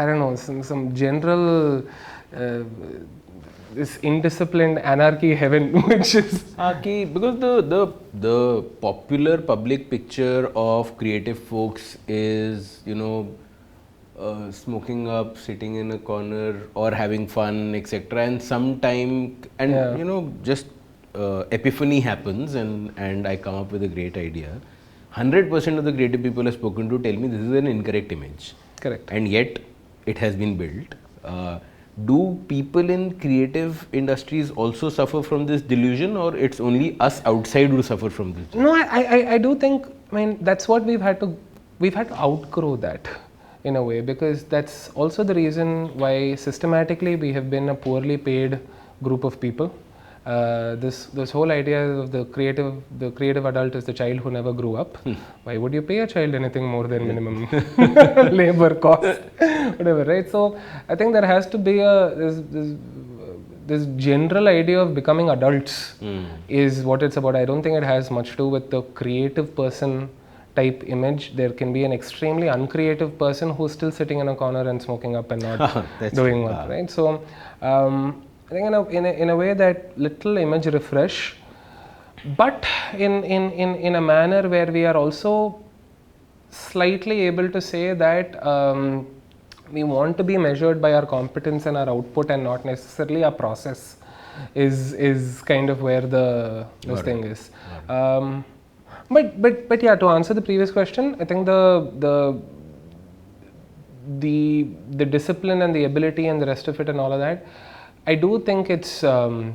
don't know, some general this indisciplined anarchy heaven, which is because the popular public picture of creative folks is smoking up, sitting in a corner, or having fun, etc. And sometime just epiphany happens, and I come up with a great idea. 100% of the creative people I've spoken to tell me this is an incorrect image. Correct. And yet it has been built. Do people in creative industries also suffer from this delusion, or it's only us outside who suffer from this delusion? No, I do think, I mean, that's what we've had to outgrow that in a way, because that's also the reason why systematically we have been a poorly paid group of people. This whole idea of the creative adult is the child who never grew up. Why would you pay a child anything more than minimum labor cost, whatever, right? So I think there has to be this general idea of becoming adults is what it's about. I don't think it has much to do with the creative person type image. There can be an extremely uncreative person who's still sitting in a corner and smoking up and not doing work, right? So I think in a way that little image refresh, but in a manner where we are also slightly able to say that we want to be measured by our competence and our output and not necessarily our process is kind of where this thing is. But yeah, to answer the previous question, I think the discipline and the ability and the rest of it and all of that, I do think it's I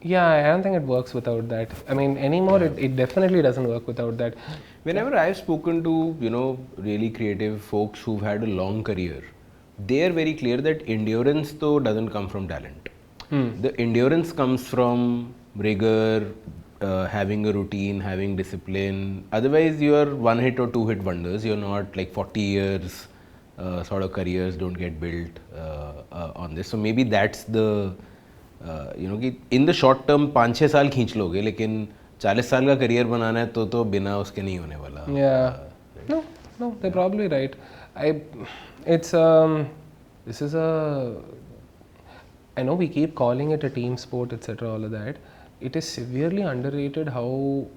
don't think it works without that. I mean, anymore it definitely doesn't work without that. Whenever I've spoken to really creative folks who've had a long career, they are very clear that endurance though doesn't come from talent. The endurance comes from rigor, having a routine, having discipline. Otherwise you are one hit or two hit wonders. You're not like 40 years sort of careers don't get built on this. So maybe that's the in the short term 5-6 साल खींच लोगे, लेकिन 40 साल का career बनाना है तो बिना उसके नहीं होने वाला. No, they're probably right. I know we keep calling it a team sport, etc., all of that. It is severely underrated how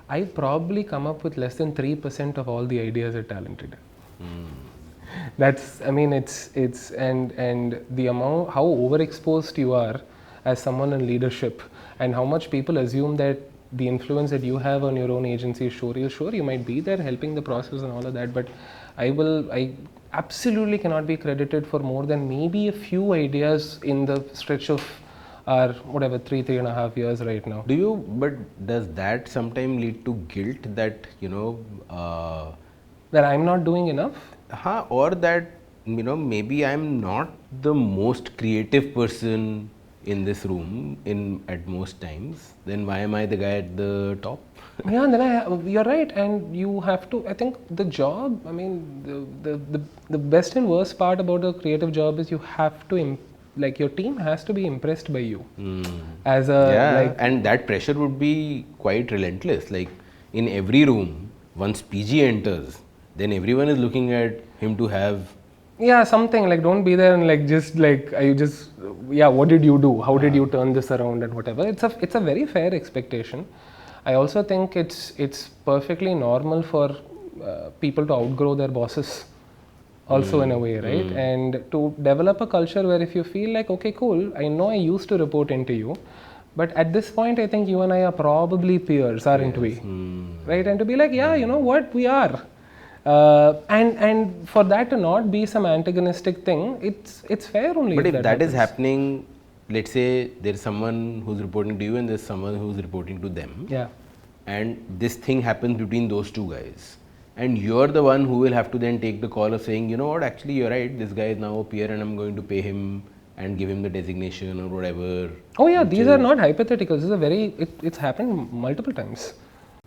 I probably come up with less than 3% of all the ideas are talented. That's, I mean, it's and the amount, how overexposed you are as someone in leadership, and how much people assume that the influence that you have on your own agency is sure you might be there helping the process and all of that, but I absolutely cannot be credited for more than maybe a few ideas in the stretch of our whatever 3.5 years right now. But does that sometimes lead to guilt that that I'm not doing enough? Or that maybe I'm not the most creative person in this room at most times, then why am I the guy at the top? Yeah, and then you're right, and you have to. I think the job. I mean, the best and worst part about a creative job is you have to like your team has to be impressed by you as a Yeah, like. and that pressure would be quite relentless. Like in every room, once PG enters, then everyone is looking at him to have. Yeah, something like don't be there and like just like you just yeah. What did you do? How did you turn this around and whatever? It's a very fair expectation. I also think it's perfectly normal for people to outgrow their bosses, also in a way, right? And to develop a culture where if you feel like okay, cool, I know I used to report into you, but at this point I think you and I are probably peers, aren't we? Right? And to be like, yeah, you know what, we are. And for that to not be some antagonistic thing, it's fair only But if if that that is happens. happening, let's say there's someone who's reporting to you and there's someone who's reporting to them, Yeah. and this thing happens between those two guys, and you're the one who will have to then take the call of saying, you know what, actually you're right, this guy is now a peer and I'm going to pay him and give him the designation or whatever. Oh yeah, which these are is- not hypotheticals. This is a very it's happened multiple times,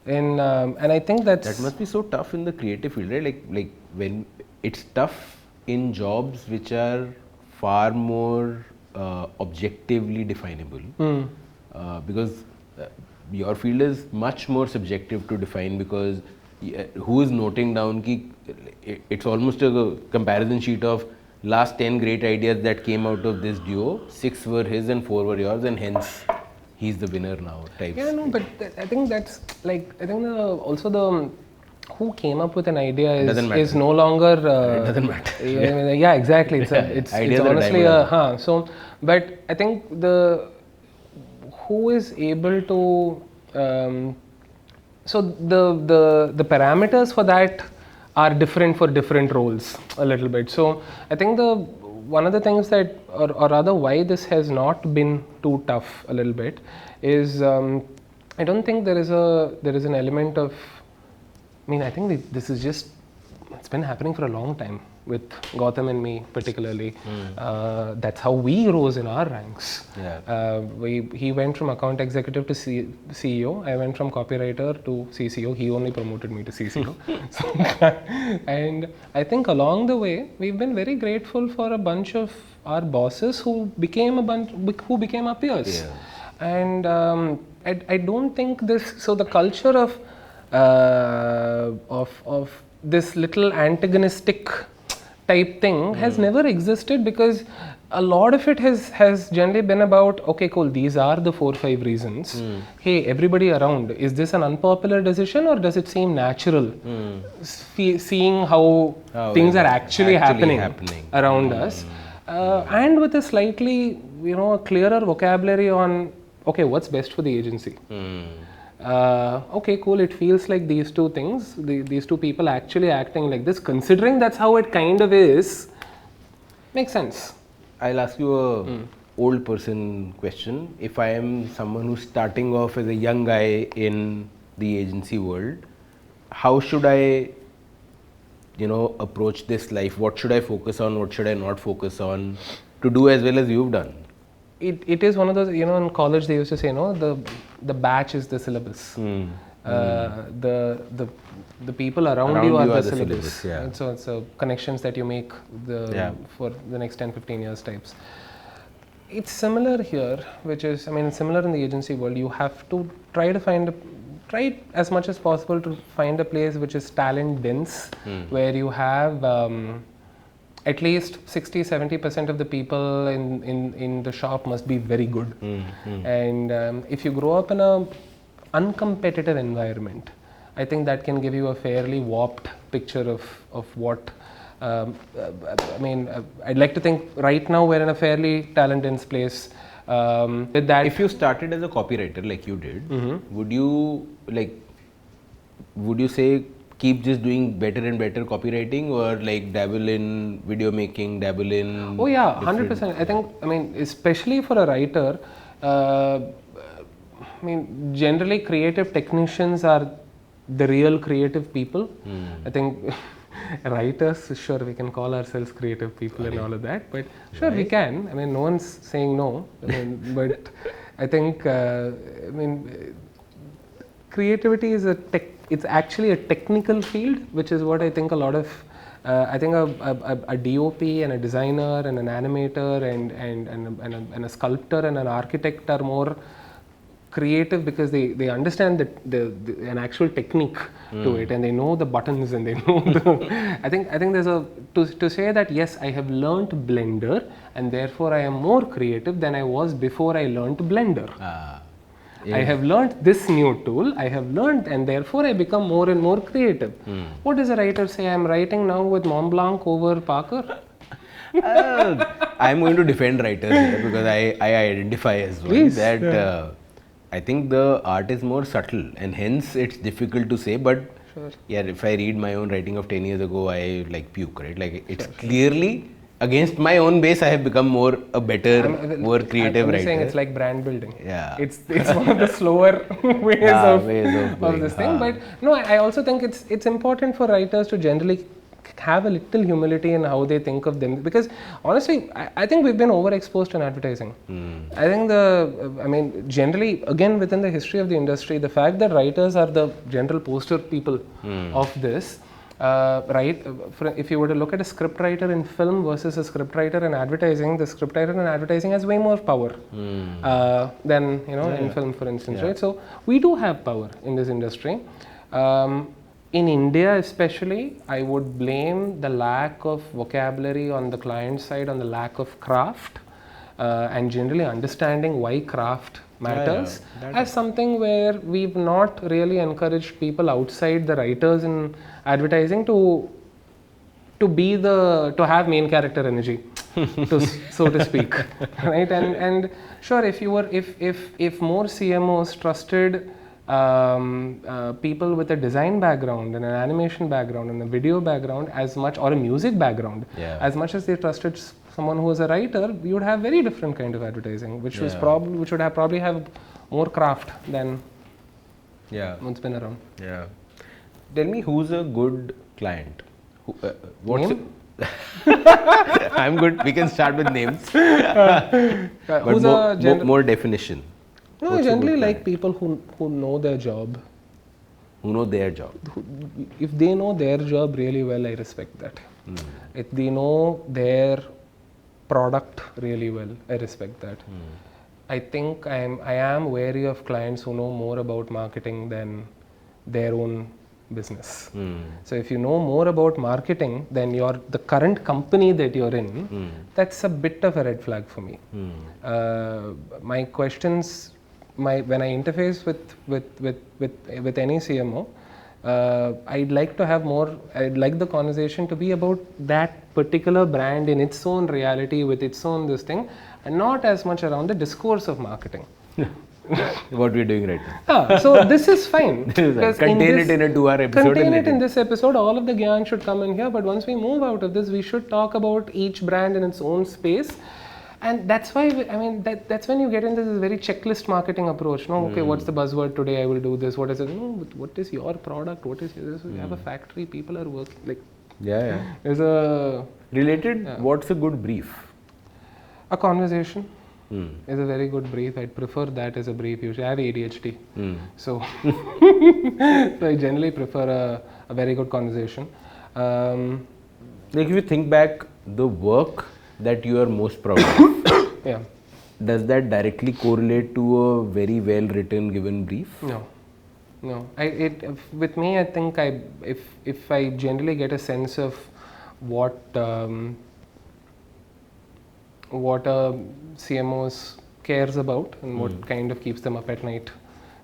and I think That that's must be so tough in the creative field, right? Like when it's tough in jobs which are far more objectively definable, because your field is much more subjective to define because who is noting down ki it's almost a comparison sheet of last 10 great ideas that came out of this duo, 6 were his and 4 were yours, and hence he's the winner now types. yeah no, but I think that's like I think also the who came up with an idea Doesn't matter. is no longer It doesn't matter. yeah, exactly. It's Ideas are a honestly dime a a dozen. so but I think the who is able to so the parameters for that are different for different roles a little bit. So I think the one of the things that or rather why this has not been too tough a little bit is I don't think there is an element of I mean I think this is just it's been happening for a long time with Gautam and me particularly. That's how we rose in our ranks. Yeah. He went from account executive to CEO. I went from copywriter to CCO. He only promoted me to CCO. So, and I think along the way we've been very grateful for a bunch of our bosses who became our peers. Yeah. And I don't think this. So the culture of this little antagonistic type thing has never existed because a lot of it has generally been about okay cool these are the 4-5 reasons. Hey everybody around, is this an unpopular decision or does it seem natural? Seeing how things are actually happening around us and with a slightly a clearer vocabulary on okay what's best for the agency. Okay, cool. It feels like these two things, these two people actually acting like this, considering that's how it kind of is, makes sense. I'll ask you a old person question. If I am someone who's starting off as a young guy in the agency world, how should I, approach this life? What should I focus on? What should I not focus on to do as well as you've done? It is one of those, in college they used to say, the batch is the syllabus. The people around you are the syllabus. Yeah. And so it's connections that you make for the next 10-15 years types. It's similar here, which is, similar in the agency world. You have to try as much as possible to find a place which is talent dense, where you have at least 60-70% of the people in the shop must be very good. And if you grow up in a uncompetitive environment, I think that can give you a fairly warped picture of what I'd like to think right now we're in a fairly talent dense place. With that, if you started as a copywriter like you did, would you say keep just doing better and better copywriting or like dabble in video making, dabble in... Oh yeah, 100%. I think, especially for a writer, generally creative technicians are the real creative people. I think writers, sure, we can call ourselves creative people and all of that, but sure, we can. No one's saying no. But I think, creativity is it's actually a technical field, which is what I think a lot of I think a DOP and a designer and an animator and a sculptor and an architect are more creative because they understand an actual technique to it, and they know the buttons and they know the I think there's to say that yes, I have learnt Blender and therefore I am more creative than I was before I learnt Blender. I have learnt this new tool, I have learnt, and therefore I become more and more creative. What does a writer say? I am writing now with Mont Blanc over Parker. I'm going to defend writers here because I identify as well. Please, that I think the art is more subtle and hence it's difficult to say, but yeah, if I read my own writing of 10 years ago, I like puke, right? Like it's clearly against my own base, I have become more creative writer. I'm saying it's like brand building. Yeah. It's one of the slower ways of this thing. But no, I also think it's important for writers to generally have a little humility in how they think of them, because honestly I think we've been overexposed in advertising. I think generally, again, within the history of the industry, the fact that writers are the general poster people of this, if you were to look at a script writer in film versus a script writer in advertising, the script writer in advertising has way more power than in film, for instance, right? So we do have power in this industry. In India especially, I would blame the lack of vocabulary on the client side, on the lack of craft, and generally understanding why craft matters, as something where we've not really encouraged people outside the writers in advertising to have main character energy, so to speak, right? And sure, if more CMOs trusted people with a design background and an animation background and a video background as much, or a music background, as much as they trusted someone who was a writer, you would have very different kind of advertising, which would probably have more craft than what's been around. Yeah. Tell me, who's a good client? I'm good. We can start with names. But more definition. No, I generally like people who know their job. Who know their job. If they know their job really well, I respect that. If they know their product really well, I respect that. I think I am wary of clients who know more about marketing than their own business. So if you know more about marketing than the current company that you're in, that's a bit of a red flag for me. My questions, when I interface with any CMO, I'd like the conversation to be about that particular brand in its own reality, with its own this thing, and not as much around the discourse of marketing. What we're doing right now. So this is fine. Contain it in a 2-hour episode. Contain it in this episode. All of the gyan should come in here. But once we move out of this, we should talk about each brand in its own space. And that's why, that's when you get into this very checklist marketing approach. No, okay, what's the buzzword today? I will do this. What is it? No, but what is your product? What is this? You have a factory. People are working. Like, there's a related. What's a good brief? A conversation is a very good brief. I'd prefer that as a brief. Usually, I have ADHD, so I generally prefer a very good conversation. Like if you think back, the work that you are most proud of, does that directly correlate to a very well written given brief? No. With me, I think if I generally get a sense of what a CMO cares about and what kind of keeps them up at night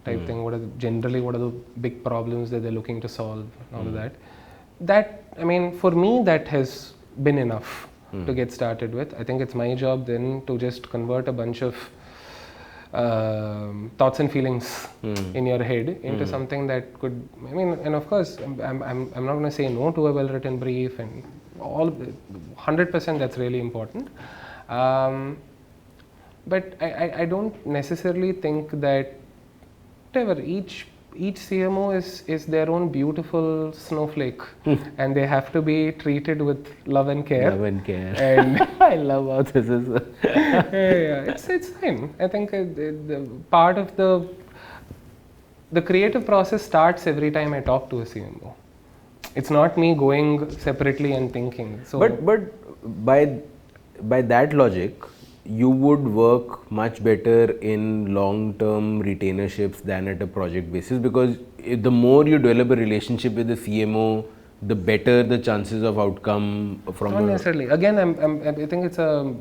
type thing, what are the big problems that they're looking to solve, and all of that. That, for me, that has been enough to get started with. I think it's my job then to just convert a bunch of thoughts and feelings in your head into something that could, and of course, I'm not going to say no to a well-written brief, and all 100% that's really important. But I don't necessarily think that whatever each CMO is their own beautiful snowflake, and they have to be treated with love and care. And I love how this is. It's fine. I think the part of the the creative process starts every time I talk to a CMO. It's not me going separately and thinking. So, but by that logic, you would work much better in long-term retainerships than at a project basis, because the more you develop a relationship with the CMO, the better the chances of outcome from not necessarily. Again, I think it's a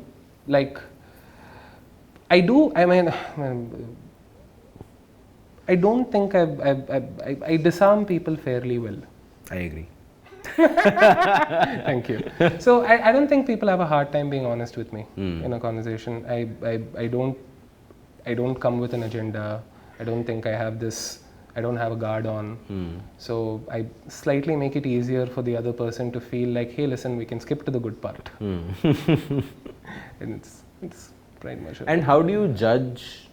like. I do. I mean, I don't think I disarm people fairly well. I agree. Thank you. So I don't think people have a hard time being honest with me in a conversation. I don't come with an agenda. I don't think I have this. I don't have a guard on. So I slightly make it easier for the other person to feel like, hey, listen, we can skip to the good part. And it's pretty much. And how do you judge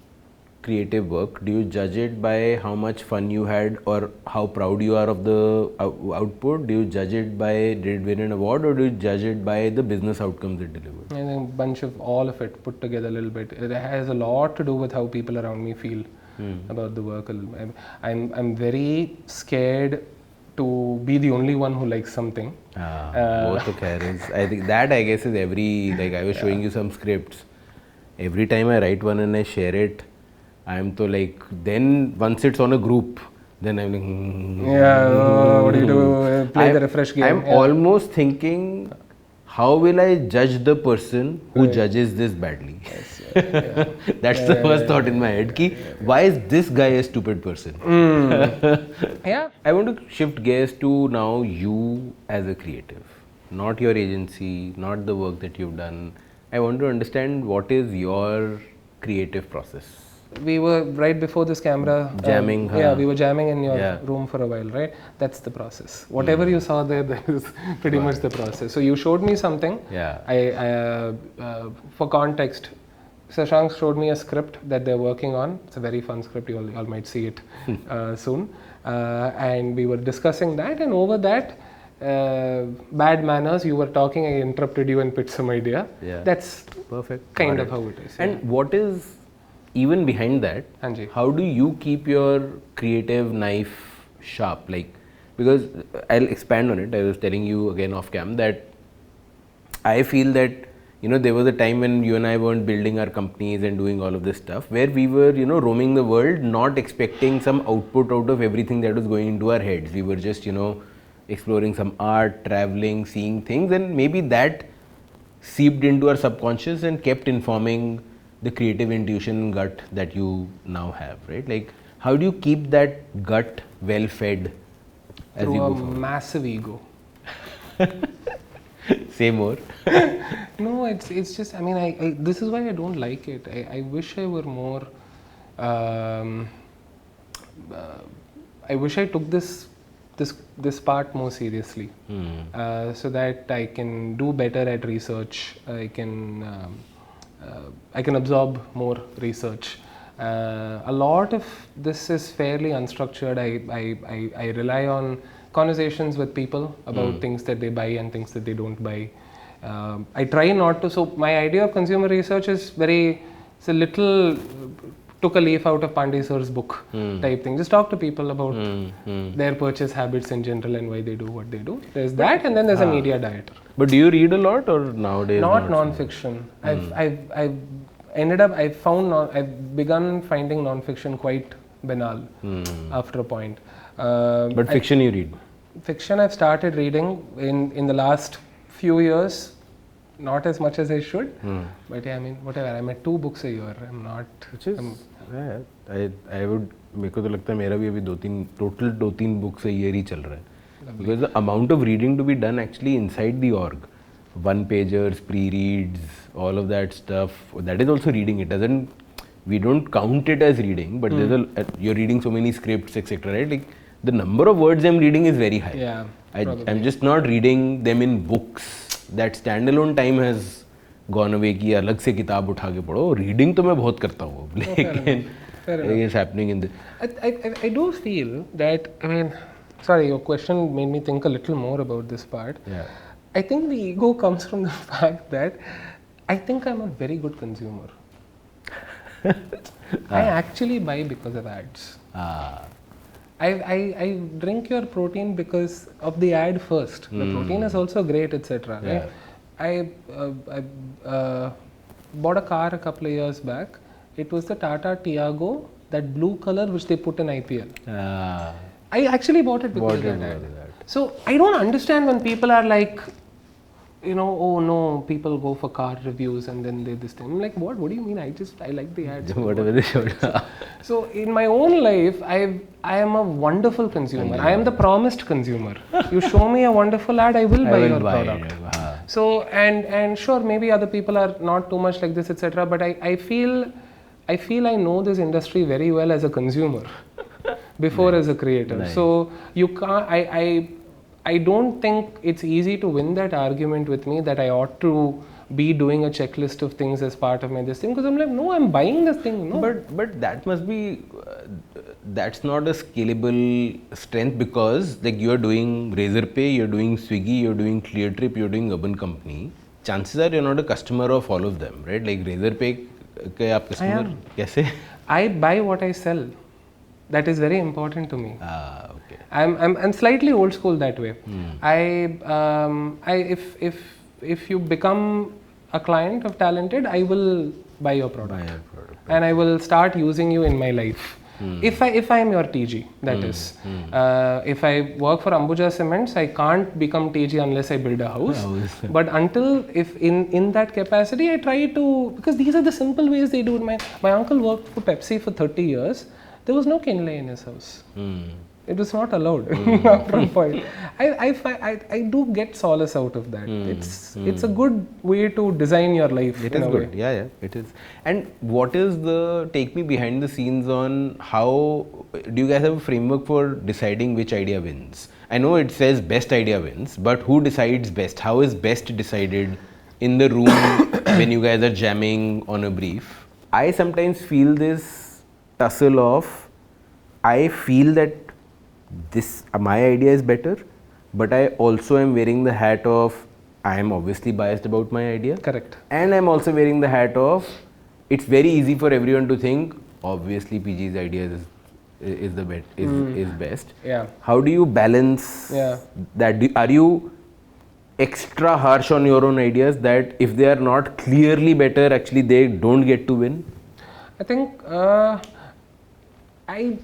creative work? Do you judge it by how much fun you had or how proud you are of the output? Do you judge it by did it win an award, or do you judge it by the business outcomes it delivered? I think a bunch of all of it put together a little bit. It has a lot to do with how people around me feel about the work. I'm very scared to be the only one who likes something. Both the carriers. I think that, I guess, is every, like I was showing you some scripts. Every time I write one and I share it, I'm to like, then once it's on a group, then I'm like, what do you do? Play the refresh game. I'm almost thinking, how will I judge the person who judges this badly? That's the first thought in my head. Ki, why is this guy a stupid person? Yeah. I want to shift gears to now you as a creative, not your agency, not the work that you've done. I want to understand what is your creative process. We were right before this camera jamming. Yeah, we were jamming in your room for a while, right? That's the process. Whatever you saw there, that is pretty much the process. So you showed me something. Yeah. For context, Shashank showed me a script that they're working on. It's a very fun script. You all might see it soon. And we were discussing that, and over that, bad manners, you were talking, I interrupted you and pitched some idea. Yeah. That's perfect. Kind of how it is. And what is even behind that? Anji. How do you keep your creative knife sharp? Like, because I'll expand on it. I was telling you again off cam that I feel that, there was a time when you and I weren't building our companies and doing all of this stuff, where we were, roaming the world, not expecting some output out of everything that was going into our heads. We were just, exploring some art, traveling, seeing things, and maybe that seeped into our subconscious and kept informing the creative intuition gut that you now have, right? Like, how do you keep that gut well fed as Through you go a forward? massive ego. Say more. No, it's just, I mean, this is why I don't like it. I wish I were more, I wish I took this part more seriously, so that I can do better at research. I can absorb more research. A lot of this is fairly unstructured. I rely on conversations with people about things that they buy and things that they don't buy. I try not to. So my idea of consumer research is it's a little took a leaf out of Pandey sir's book type thing. Just talk to people about their purchase habits in general and why they do what they do. There's that, and then there's a media diet. But do you read a lot, or nowadays? Not non-fiction. I've begun finding non-fiction quite banal after a point. But fiction you read? Fiction I've started reading in the last few years. Not as much as I should, but yeah, I mean, whatever. I'm at 2 books a year. I'm not. Which is, I would. मेरे को तो लगता है मेरा भी अभी 2-3 books a year ही चल रहा है. Because the amount of reading to be done actually inside the org, 1-pagers, pre-reads, all of that stuff. That is also reading. It doesn't. We don't count it as reading, but there's you're reading so many scripts, etc. Right? Like the number of words I'm reading is very high. Yeah. I'm just not reading them in books. That standalone time has gone away कि अलग से किताब उठा के पढ़ो. Reading तो मैं बहुत करता हूँ, लेकिन it's happening in the. I do feel that, I mean, sorry, your question made me think a little more about this part. Yeah. I think the ego comes from the fact that I think I'm a very good consumer. I actually buy because of ads. I drink your protein because of the ad first. The protein is also great, etc. Yeah. I bought a car a couple of years back. It was the Tata Tiago, that blue color which they put in IPL. I actually bought it because of that ad. So I don't understand when people are like, oh no, people go for car reviews and then they this thing. I'm like, what? What do you mean? I like the ads. Whatever they showed. So in my own life, I am a wonderful consumer. I am the promised consumer. You show me a wonderful ad, I will buy your product. So and sure, maybe other people are not too much like this, etc. But I feel I know this industry very well as a consumer before as a creator. So you can't. I don't think it's easy to win that argument with me that I ought to be doing a checklist of things as part of my this thing, because I'm like, no, I'm buying this thing. No. But that must be that's not a scalable strength, because like you are doing Razorpay, you're doing Swiggy, you're doing ClearTrip, you're doing Urban Company. Chances are you're not a customer of all of them, right? Like Razorpay, के आप customer कैसे? I buy what I sell. That is very important to me. Okay. I'm slightly old school that way. If you become a client of Talented, I will buy your product. And I will start using you in my life. If I am your TG, that is. If I work for Ambuja Cements, I can't become TG unless I build a house. But until if in that capacity, I try to, because these are the simple ways they do it. My uncle worked for Pepsi for 30 years. There was no Kinley in his house. It was not allowed after a point. I do get solace out of that. It's a good way to design your life. It is good. Yeah, it is. And what is the, take me behind the scenes on how, do you guys have a framework for deciding which idea wins? I know it says best idea wins, but who decides best? How is best decided in the room when you guys are jamming on a brief? I sometimes feel this tussle of, I feel that this my idea is better, but I also am wearing the hat of, I am obviously biased about my idea. Correct. And I'm also wearing the hat of, it's very easy for everyone to think, obviously PG's idea is the best, is best. Yeah. How do you balance that? Are you extra harsh on your own ideas that if they are not clearly better, actually they don't get to win? I think I'm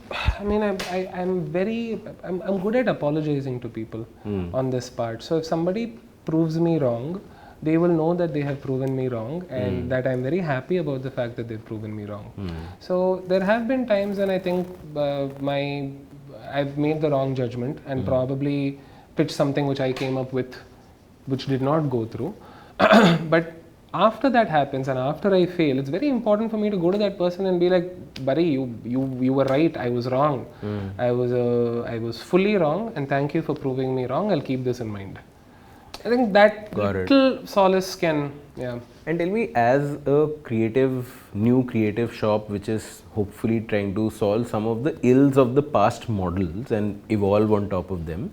good at apologizing to people on this part. So if somebody proves me wrong, they will know that they have proven me wrong, and that I'm very happy about the fact that they've proven me wrong. So there have been times when I think I've made the wrong judgment and probably pitched something which I came up with, which did not go through. But after that happens and after I fail, it's very important for me to go to that person and be like, buddy, you were right, I was wrong. I was fully wrong, and thank you for proving me wrong. I'll keep this in mind. I think that little solace can, And tell me, as a new creative shop which is hopefully trying to solve some of the ills of the past models and evolve on top of them,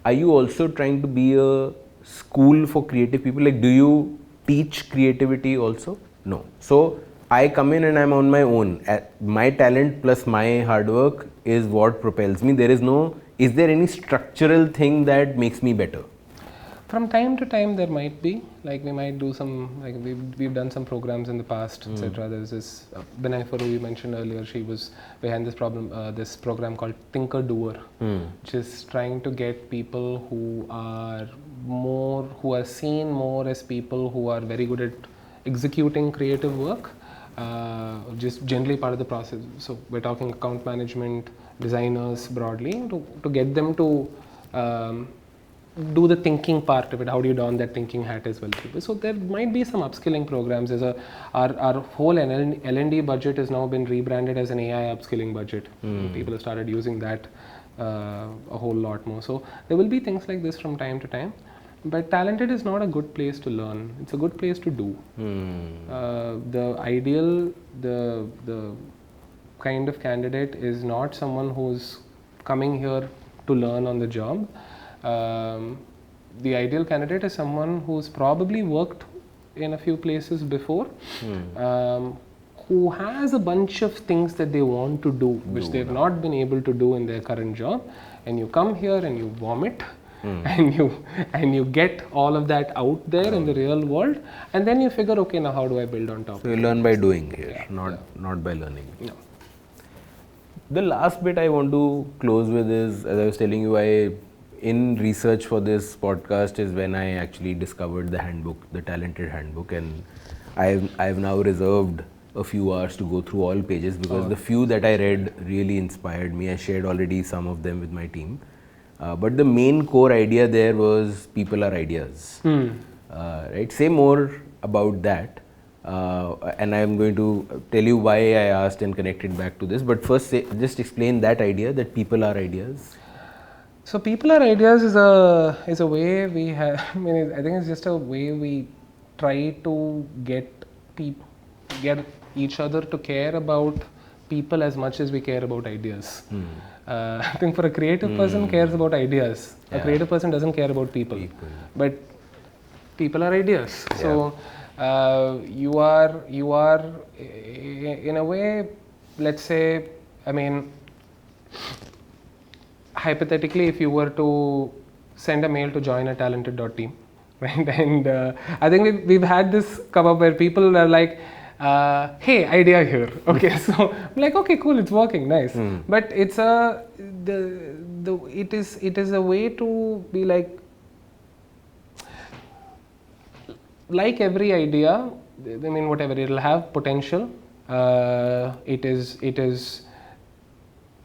are you also trying to be a school for creative people? Like, do you teach creativity also? No. So I come in and I'm on my own. My talent plus my hard work is what propels me. Is there any structural thing that makes me better? From time to time there might be, like we might do some, like we've done some programs in the past, etc. There's this Binay Faru you mentioned earlier, she was behind this program called Thinker Doer, which is trying to get people who are seen more as people who are very good at executing creative work, just generally part of the process. So we're talking account management, designers broadly, to get them to do the thinking part of it. How do you don that thinking hat as well? So there might be some upskilling programs. Our whole L&D budget has now been rebranded as an AI upskilling budget. People have started using that a whole lot more. So there will be things like this from time to time. But Talented is not a good place to learn. It's a good place to do. The kind of candidate is not someone who's coming here to learn on the job. The ideal candidate is someone who's probably worked in a few places before, who has a bunch of things that they want to do, which they've not been able to do in their current job, and you come here and you vomit, and you get all of that out there in the real world, and then you figure, okay, now how do I build on top? So you learn by doing here, not by learning. No. The last bit I want to close with is, as I was telling you, in research for this podcast is when I actually discovered the handbook, the Talented Handbook, and I've now reserved a few hours to go through all pages because the few that I read really inspired me. I shared already some of them with my team. But the main core idea there was people are ideas. Right? Say more about that. And I'm going to tell you why I asked and connected back to this. But first, just explain that idea that people are ideas. So people are ideas is a way we have. I mean, I think it's just a way we try to get each other to care about people as much as we care about ideas. I think for a creative person cares about ideas. A creative person doesn't care about people. But people are ideas. Yeah. So you are in a way, let's say, I mean, hypothetically, if you were to send a mail to join a talented.team, right? And I think we've had this come up where people are like, hey, idea here. Okay, so I'm like, okay, cool, it's working, nice. But it's it is a way to be like every idea. I mean, whatever, it'll have potential. It is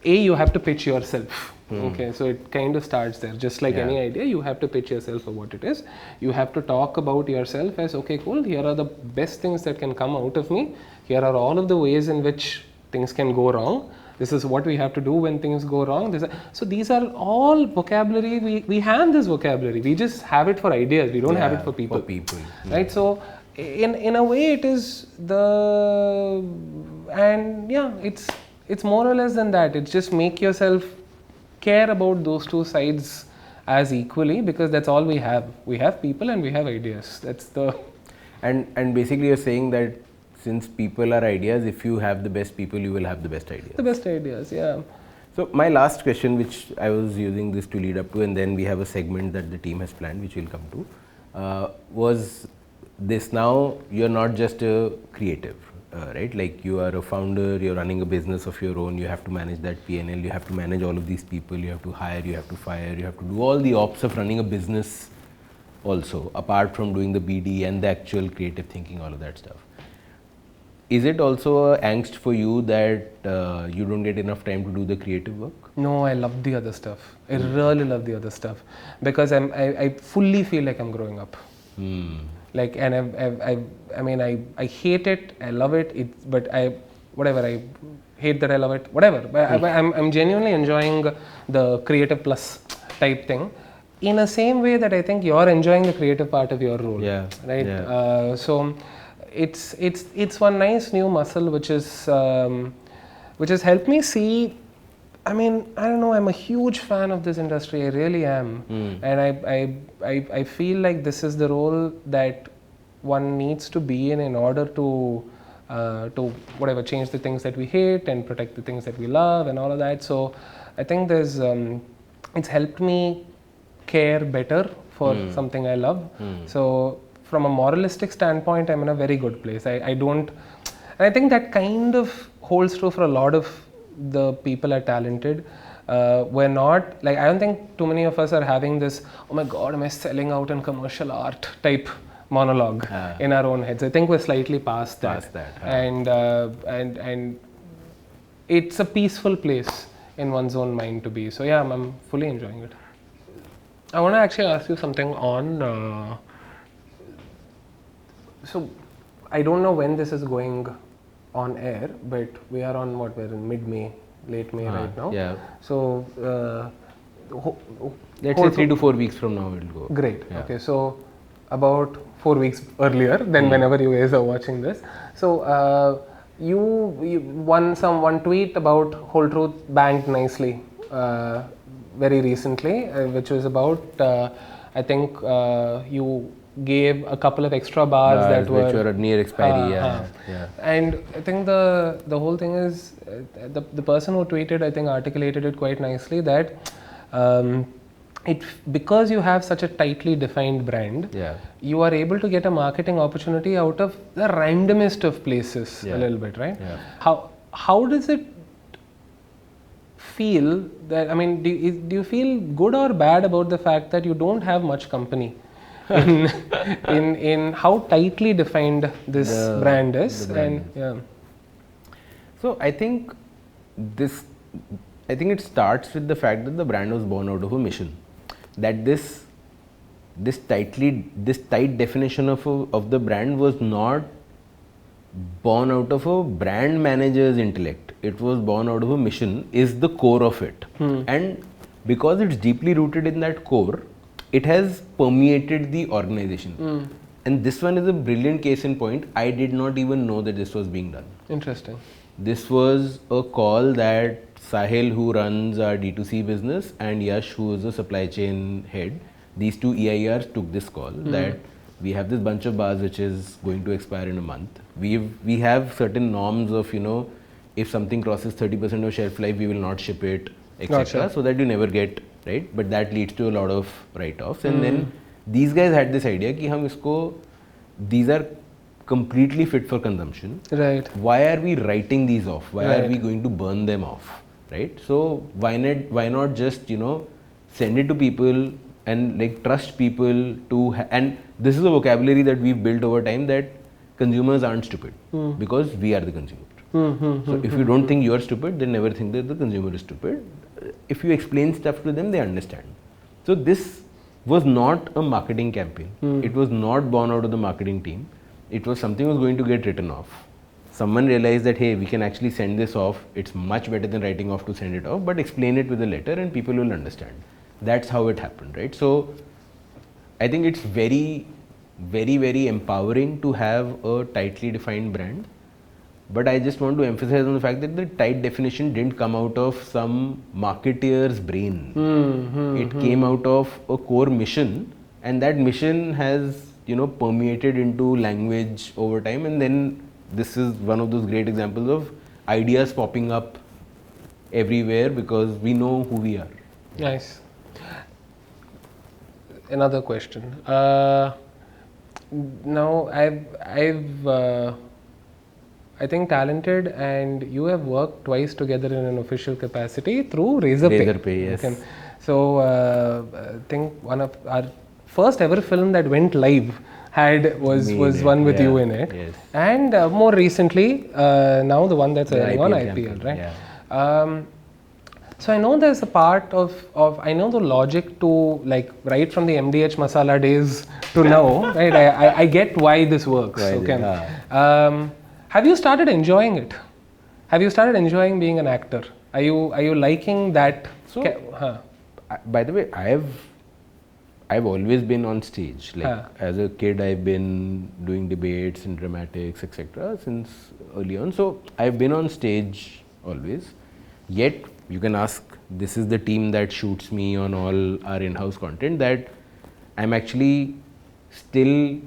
you have to pitch yourself. Okay, so it kind of starts there. Just like any idea, you have to pitch yourself for what it is. You have to talk about yourself as, okay, cool, here are the best things that can come out of me. Here are all of the ways in which things can go wrong. This is what we have to do when things go wrong. So these are all vocabulary. We have this vocabulary. We just have it for ideas. We don't have it for people. Right? So in a way, it is it's more or less than that. It's just make yourself care about those two sides as equally, because that's all we have. We have people and we have ideas. That's the... And basically you're saying that since people are ideas, if you have the best people, you will have the best ideas. The best ideas, yeah. So my last question, which I was using this to lead up to, and then we have a segment that the team has planned, which we'll come to, was this: now you're not just a creative. Right, like you are a founder, you're running a business of your own, you have to manage that P&L, you have to manage all of these people, you have to hire, you have to fire, you have to do all the ops of running a business also, apart from doing the BD and the actual creative thinking, all of that stuff. Is it also an angst for you that you don't get enough time to do the creative work? No, I love the other stuff. I really love the other stuff because I fully feel like I'm growing up. Like, and I mean, I hate it, I love it, but I hate that I love it, whatever. But I'm genuinely enjoying the creative plus type thing in the same way that I think you're enjoying the creative part of your role. Yeah. Right? Yeah. So it's one nice new muscle which has helped me see. I mean, I don't know, I'm a huge fan of this industry, I really am. And I feel like this is the role that one needs to be in order to change the things that we hate and protect the things that we love and all of that. So I think it's helped me care better for something I love. So from a moralistic standpoint, I'm in a very good place. I think that kind of holds true for a lot of the people are talented. We're not, like, I don't think too many of us are having this, oh my god, am I selling out in commercial art type monologue in our own heads. I think we're slightly past that. And it's a peaceful place in one's own mind to be. So yeah, I'm fully enjoying it. I want to actually ask you something on, so I don't know when this is going on air, but we are on we're in mid-May, late May right now. Yeah. So let's say 3 to 4 weeks from now it'll go. Great. Yeah. Okay. So about 4 weeks earlier than whenever you guys are watching this. So you one tweet about Whole Truth banked nicely very recently, which was about I think you gave a couple of extra bars that which were were near expiry. Yeah. And I think the whole thing is the person who tweeted, I think, articulated it quite nicely that because you have such a tightly defined brand, you are able to get a marketing opportunity out of the randomest of places a little bit, right? How does it feel that, I mean, do you feel good or bad about the fact that you don't have much company in how tightly defined this brand is? So I think it starts with the fact that the brand was born out of a mission, that this tight definition of the brand was not born out of a brand manager's intellect. It was born out of a mission, is the core of it. And because it's deeply rooted in that core, it has permeated the organization. And this one is a brilliant case in point. I did not even know that this was being done. Interesting. This was a call that Sahil, who runs our D2C business, and Yash, who is the supply chain head, these two EIRs took this call that we have this bunch of bars which is going to expire in a month. We have certain norms of, if something crosses 30% of shelf life, we will not ship it, etc. So that you never get, right? But that leads to a lot of write-offs. And then these guys had this idea that these are completely fit for consumption. Right. Why are we writing these off? Why are we going to burn them off? Right? So why not just, send it to people and trust people to, and this is a vocabulary that we've built over time, that consumers aren't stupid because we are the consumer. So if you don't think you are stupid, then never think that the consumer is stupid. If you explain stuff to them, they understand. So this was not a marketing campaign. It was not born out of the marketing team. It was something that was going to get written off. Someone realized that, hey, we can actually send this off. It's much better than writing off to send it off, but explain it with a letter and people will understand. That's how it happened, right? So I think it's very, very, very empowering to have a tightly defined brand. But I just want to emphasize on the fact that the tight definition didn't come out of some marketeer's brain. It came out of a core mission, and that mission has, permeated into language over time. And then this is one of those great examples of ideas popping up everywhere because we know who we are. Nice. Another question. Now I think Talented and you have worked twice together in an official capacity through Razorpay. Razorpay, yes. Okay. So I think one of our first ever film that went live was one with you in it. Yes. And more recently, now the one that's airing on IPL, right? Yeah. So I know there's a part of I know the logic to, right from the MDH masala days to now, right? I get why this works. Right, okay. yeah. Have you started enjoying it? Have you started enjoying being an actor? Are you liking that? So, by the way, I've always been on stage. As a kid, I've been doing debates and dramatics, etc. since early on. So I've been on stage always. Yet you can ask, this is the team that shoots me on all our in-house content, that I'm actually still,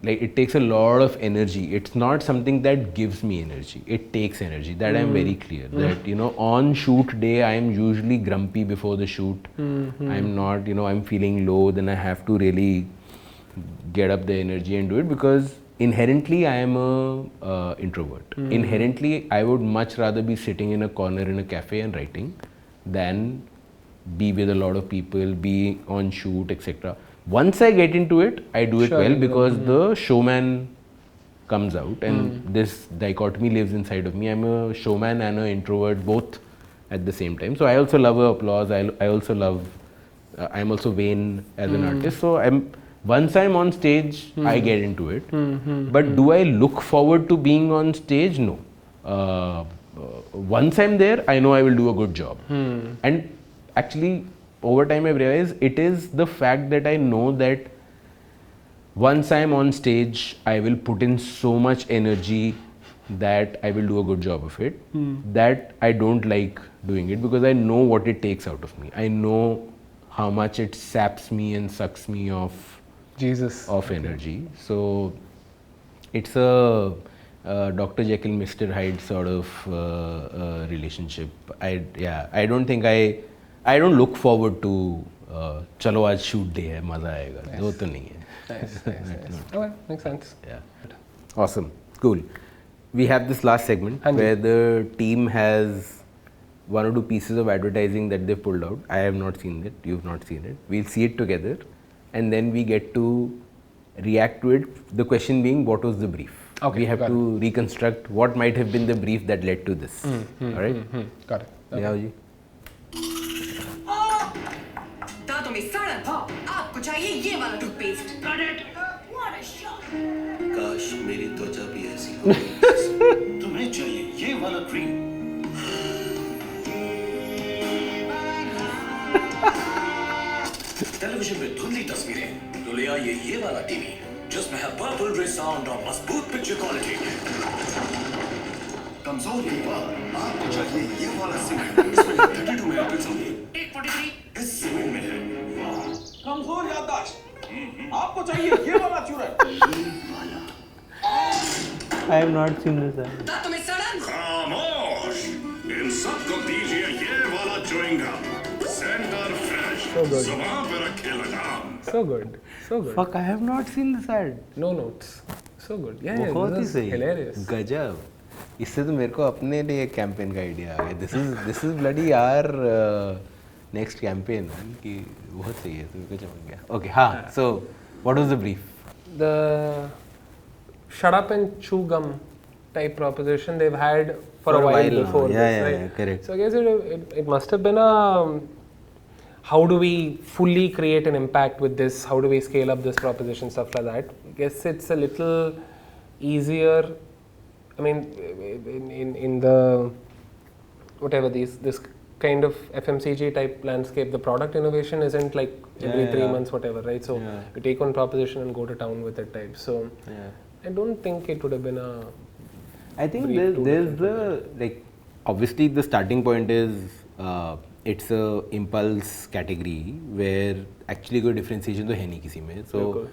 it takes a lot of energy. It's not something that gives me energy. It takes energy. That I'm very clear. That, on shoot day, I'm usually grumpy before the shoot. I'm not, I'm feeling low. Then I have to really get up the energy and do it, because inherently I am a introvert. Inherently, I would much rather be sitting in a corner in a cafe and writing than be with a lot of people, be on shoot, etc. Once I get into it, I do it well, because the showman comes out, and this dichotomy lives inside of me. I'm a showman and an introvert both at the same time. So I also love applause. I also love, I'm also vain as an artist. So once I'm on stage, I get into it. But do I look forward to being on stage? No. Once I'm there, I know I will do a good job. And actually, over time I've realized it is the fact that I know that once I'm on stage, I will put in so much energy that I will do a good job of it, that I don't like doing it, because I know what it takes out of me. I know how much it saps me and sucks me off Jesus. of energy. So it's a Dr. Jekyll, Mr. Hyde sort of relationship. I don't think I don't look forward to चलो आज shoot day है मजा आएगा वो तो नहीं है. Nice. Okay, makes sense. Yeah. Awesome. Cool. We have this last segment Hanji. where the team has one or two pieces of advertising that they've pulled out. I have not seen it. You've not seen it. We'll see it together, and then we get to react to it. The question being, what was the brief? Okay, we have got to reconstruct what might have been the brief that led to this. All right. Got it. Yeah, जी. दांतों में सड़न आपको चाहिए ये वाला toothpaste काश मेरी त्वचा भी ऐसी हो तुम्हें चाहिए ये वाला क्रीम टेलीविजन में धुंधली तस्वीरें तो ले आइए ये वाला टीवी जिसमें है पर्पल रे साउंड और मजबूत पिक्चर क्वालिटी कमजोर के बाद आपको चाहिए ये वाला सीमेंट इसमें 32 मेगापिक्सल की 843 इस सीमेंट में है कमजोर याददाश्त आपको चाहिए ये वाला चूरन I have not seen this. दांतों में सड़न खामोश इन सबको दीजिए ये वाला चुइंगा सेंटर फ्रेश So good. जुबान पे रखे लगाम So good. So good. Fuck, I have not seen this ad. No notes. So good. Yeah, बहुत ही this is सही. hilarious. गजब. इससे तो मेरे को अपने लिए कैंपेन का आइडिया आ गया. This is bloody our next campaign कि बहुत सही है तो मेरे को चमक गया. Okay, हाँ. So what was the brief? The shut up and chew gum type proposition they've had for a while now. before Yeah, this, yeah, right? yeah, correct. So I guess it must have been a how do we fully create an impact with this? How do we scale up this proposition, stuff like that? I guess it's a little easier. I mean, in the whatever this kind of FMCG type landscape, the product innovation isn't like every 3 months, whatever, right? So you take one proposition and go to town with it type. So I don't think it would have been a. I think brief too there's different the like obviously the starting point is it's a impulse category where actually कोई differentiation तो है नहीं किसी में. So बिल्कुल.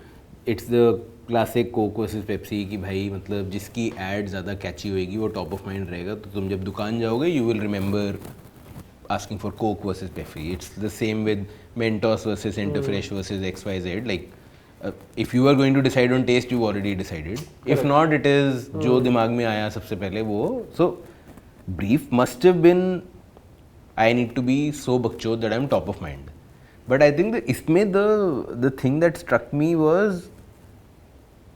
it's the classic Coke versus Pepsi कि भाई मतलब जिसकी ad ज़्यादा catchy होएगी वो top of mind रहेगा तो तुम जब दुकान जाओगे you will remember asking for Coke versus Pepsi. It's the same with Mentos versus Interfresh versus XYZ. Like if you are going to decide on taste, you've already decided. If not, it is जो दिमाग में आया सबसे पहले वो. So brief must have been I need to be so bakchod that I'm top of mind. But I think इसमें the thing that struck me was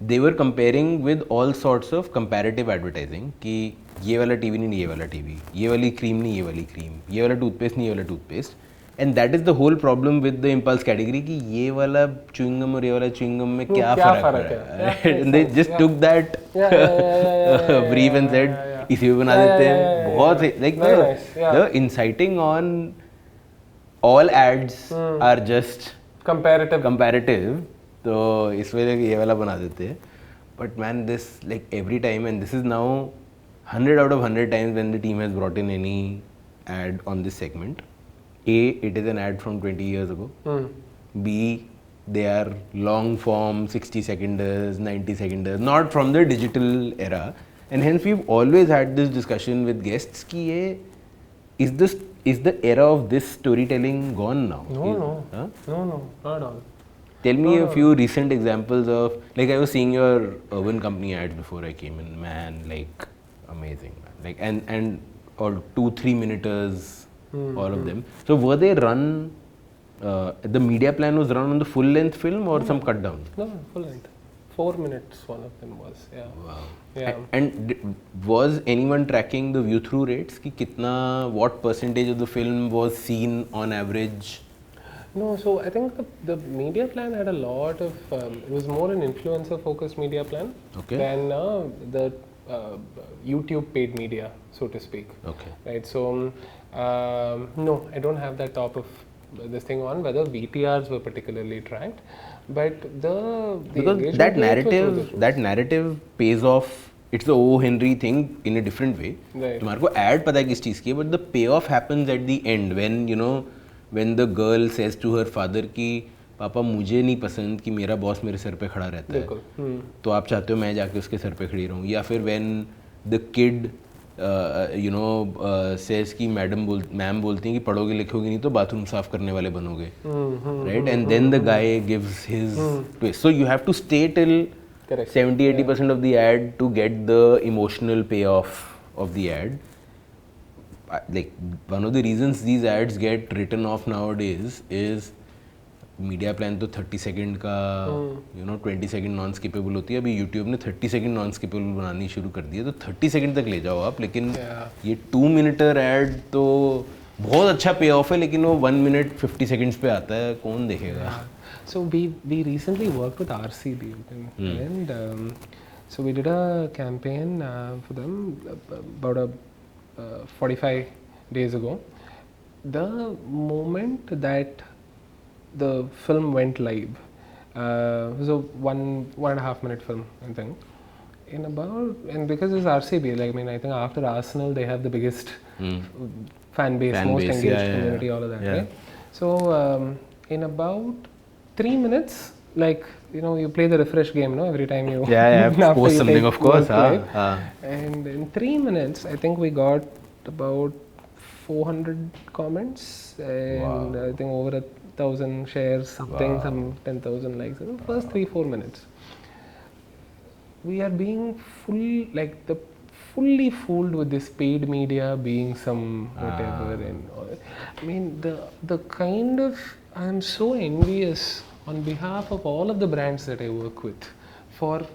they were comparing with all sorts of comparative advertising कि ये वाला TV नहीं ये वाला TV, ये वाली cream नहीं ये वाली क्रीम, ये वाला टूथपेस्ट नहीं ये वाला toothpaste. And that is the whole problem with the impulse category कि ये वाला chewing gum और ये वाला chewing gum में क्या फर्क है. And they just took that brief and said इसी में बना देते हैं. बहुत like the inciting on all ads are just comparative. तो इस वजह से ये वाला बना देते हैं. But man, this like every time, and this is now 100 out of 100 times when the team has brought in any ad on this segment. A, it is an ad from 20 years ago. B, they are long form 60 seconders, 90 seconders, not from the digital era. And hence we've always had this discussion with guests कि ये is the era of this storytelling gone now? No, Huh? no, not at all. Tell me a few recent examples of, like I was seeing your urban company ads before I came in, man, like amazing, man. Like and all 2-3 minuters, all of them. So were they run? The media plan was run on the full length film or some cut down? No, full length. 4 minutes. One of them was. Yeah. Wow. Yeah. And was anyone tracking the view through rates? कि कितना, what percentage of the film was seen on average? No, so I think the media plan had a lot of, it was more an influencer focused media plan than the YouTube paid media, so to speak. Okay. Right, so no, I don't have that top of this thing on whether VTRs were particularly tracked, but the because that narrative pays off. It's the O. Henry thing in a different way. Right. तुम्हारे को ad पता है किस चीज़ की है, but the payoff happens at the end when you know when the girl says to her father कि पापा मुझे नहीं पसंद कि मेरा बॉस मेरे सर पे खड़ा रहता है, तो आप चाहते हो मैं जाके उसके सर पे खड़ी रहूँ. या फिर when the kid says कि मैम बोलती हैं कि पढ़ोगे लिखोगे नहीं तो बाथरूम साफ करने वाले बनोगे, right? And then the guy gives his twist. So you have to stay till 70-80% of the ad to get the emotional payoff of the ad. Like one of the reasons these ads get written off nowadays is media plan तो 30 second का 20 second non skippable होती है. अभी YouTube ने 30 second non skippable बनानी शुरू कर दी है, तो 30 सेकंड तक ले जाओ आप. लेकिन ये 2 मिनटर ऐड तो बहुत अच्छा पे ऑफ है, लेकिन वो 1 मिनट 50 सेकंड्स पे आता है, कौन देखेगा. So we recently worked with RCB and so we did a campaign for them about 45 days ago. The moment that the film went live, it was a 1.5 minute film, I think. And because it's RCB, like I mean, I think after Arsenal they have the biggest fan base, most engaged community, all of that, right? So in about 3 minutes, like you play the refresh game, every time you post something, of course. And in 3 minutes, I think we got about 400 comments and I think over 1,000 shares, something, some 10,000 likes in the first 3-4 minutes. We are being fully fooled with this paid media being some whatever and all. I mean the kind of, I am so envious on behalf of all of the brands that I work with for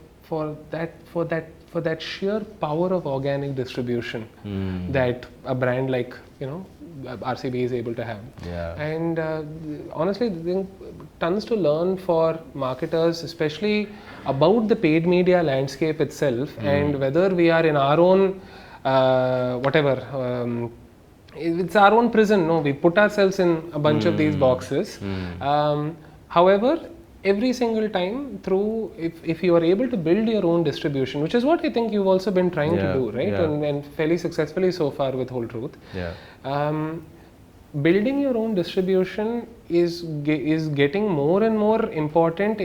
that sheer power of organic distribution that a brand like RCB is able to have. And honestly, I think tons to learn for marketers, especially about the paid media landscape itself and whether we are in our own it's our own prison. No, we put ourselves in a bunch of these boxes. However, every single time through, if you are able to build your own distribution, which is what I think you've also been trying to do, right? And fairly successfully so far with Whole Truth. Building your own distribution is getting more and more important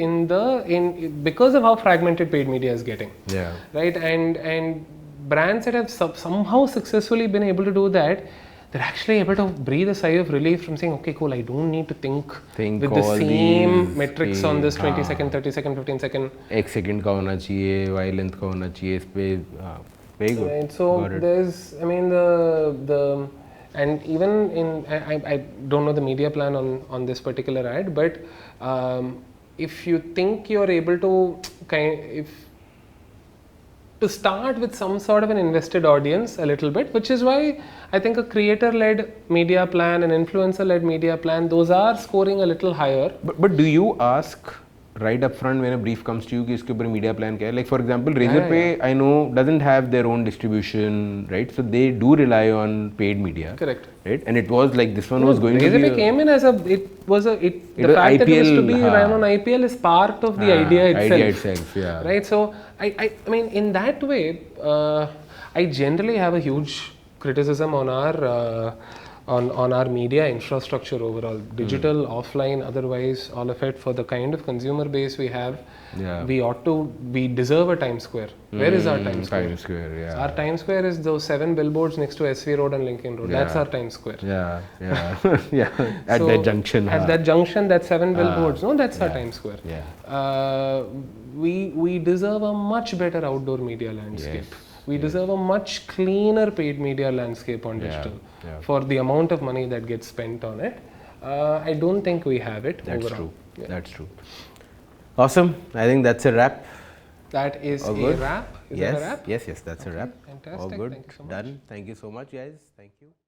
because of how fragmented paid media is getting. Right? And brands that have somehow successfully been able to do that, they're actually able to breathe a sigh of relief from saying, okay, cool, I don't need to think with the same metrics on this 20 second, 30 second, 15 second. 1 second का होना चाहिए, y length का होना चाहिए, इस पे very good. Right, so there's, I mean and even in, I don't know the media plan on this particular ad, but if you think you're able to to start with some sort of an invested audience a little bit, which is why I think a creator-led media plan, an influencer-led media plan, those are scoring a little higher. But do you ask right up front when a brief comes to you कि इसके ऊपर media plan क्या है? Like for example, Razorpay, I know, doesn't have their own distribution, right? So they do rely on paid media. Correct. Right? And it was like this one was going to be Razorpay came in as the fact that it was to be run on IPL is part of the idea itself. Right? So I mean, in that way, I generally have a huge criticism on our media infrastructure overall, digital, offline, otherwise, all of it. For the kind of consumer base we have, we deserve a Times Square. Where is our Times Square? Times Square, Our Times Square is those 7 billboards next to SV Road and Lincoln Road. That's our Times Square. At that junction. At that junction, that 7 billboards. No, that's our Times Square. We deserve a much better outdoor media landscape. We deserve a much cleaner paid media landscape on digital for the amount of money that gets spent on it. I don't think we have it overall. That's true. Awesome. I think that's a wrap. That is a wrap? Is that a wrap? Yes, that's a wrap. Fantastic. All good. Thank you so much. Done. Thank you so much, guys. Thank you.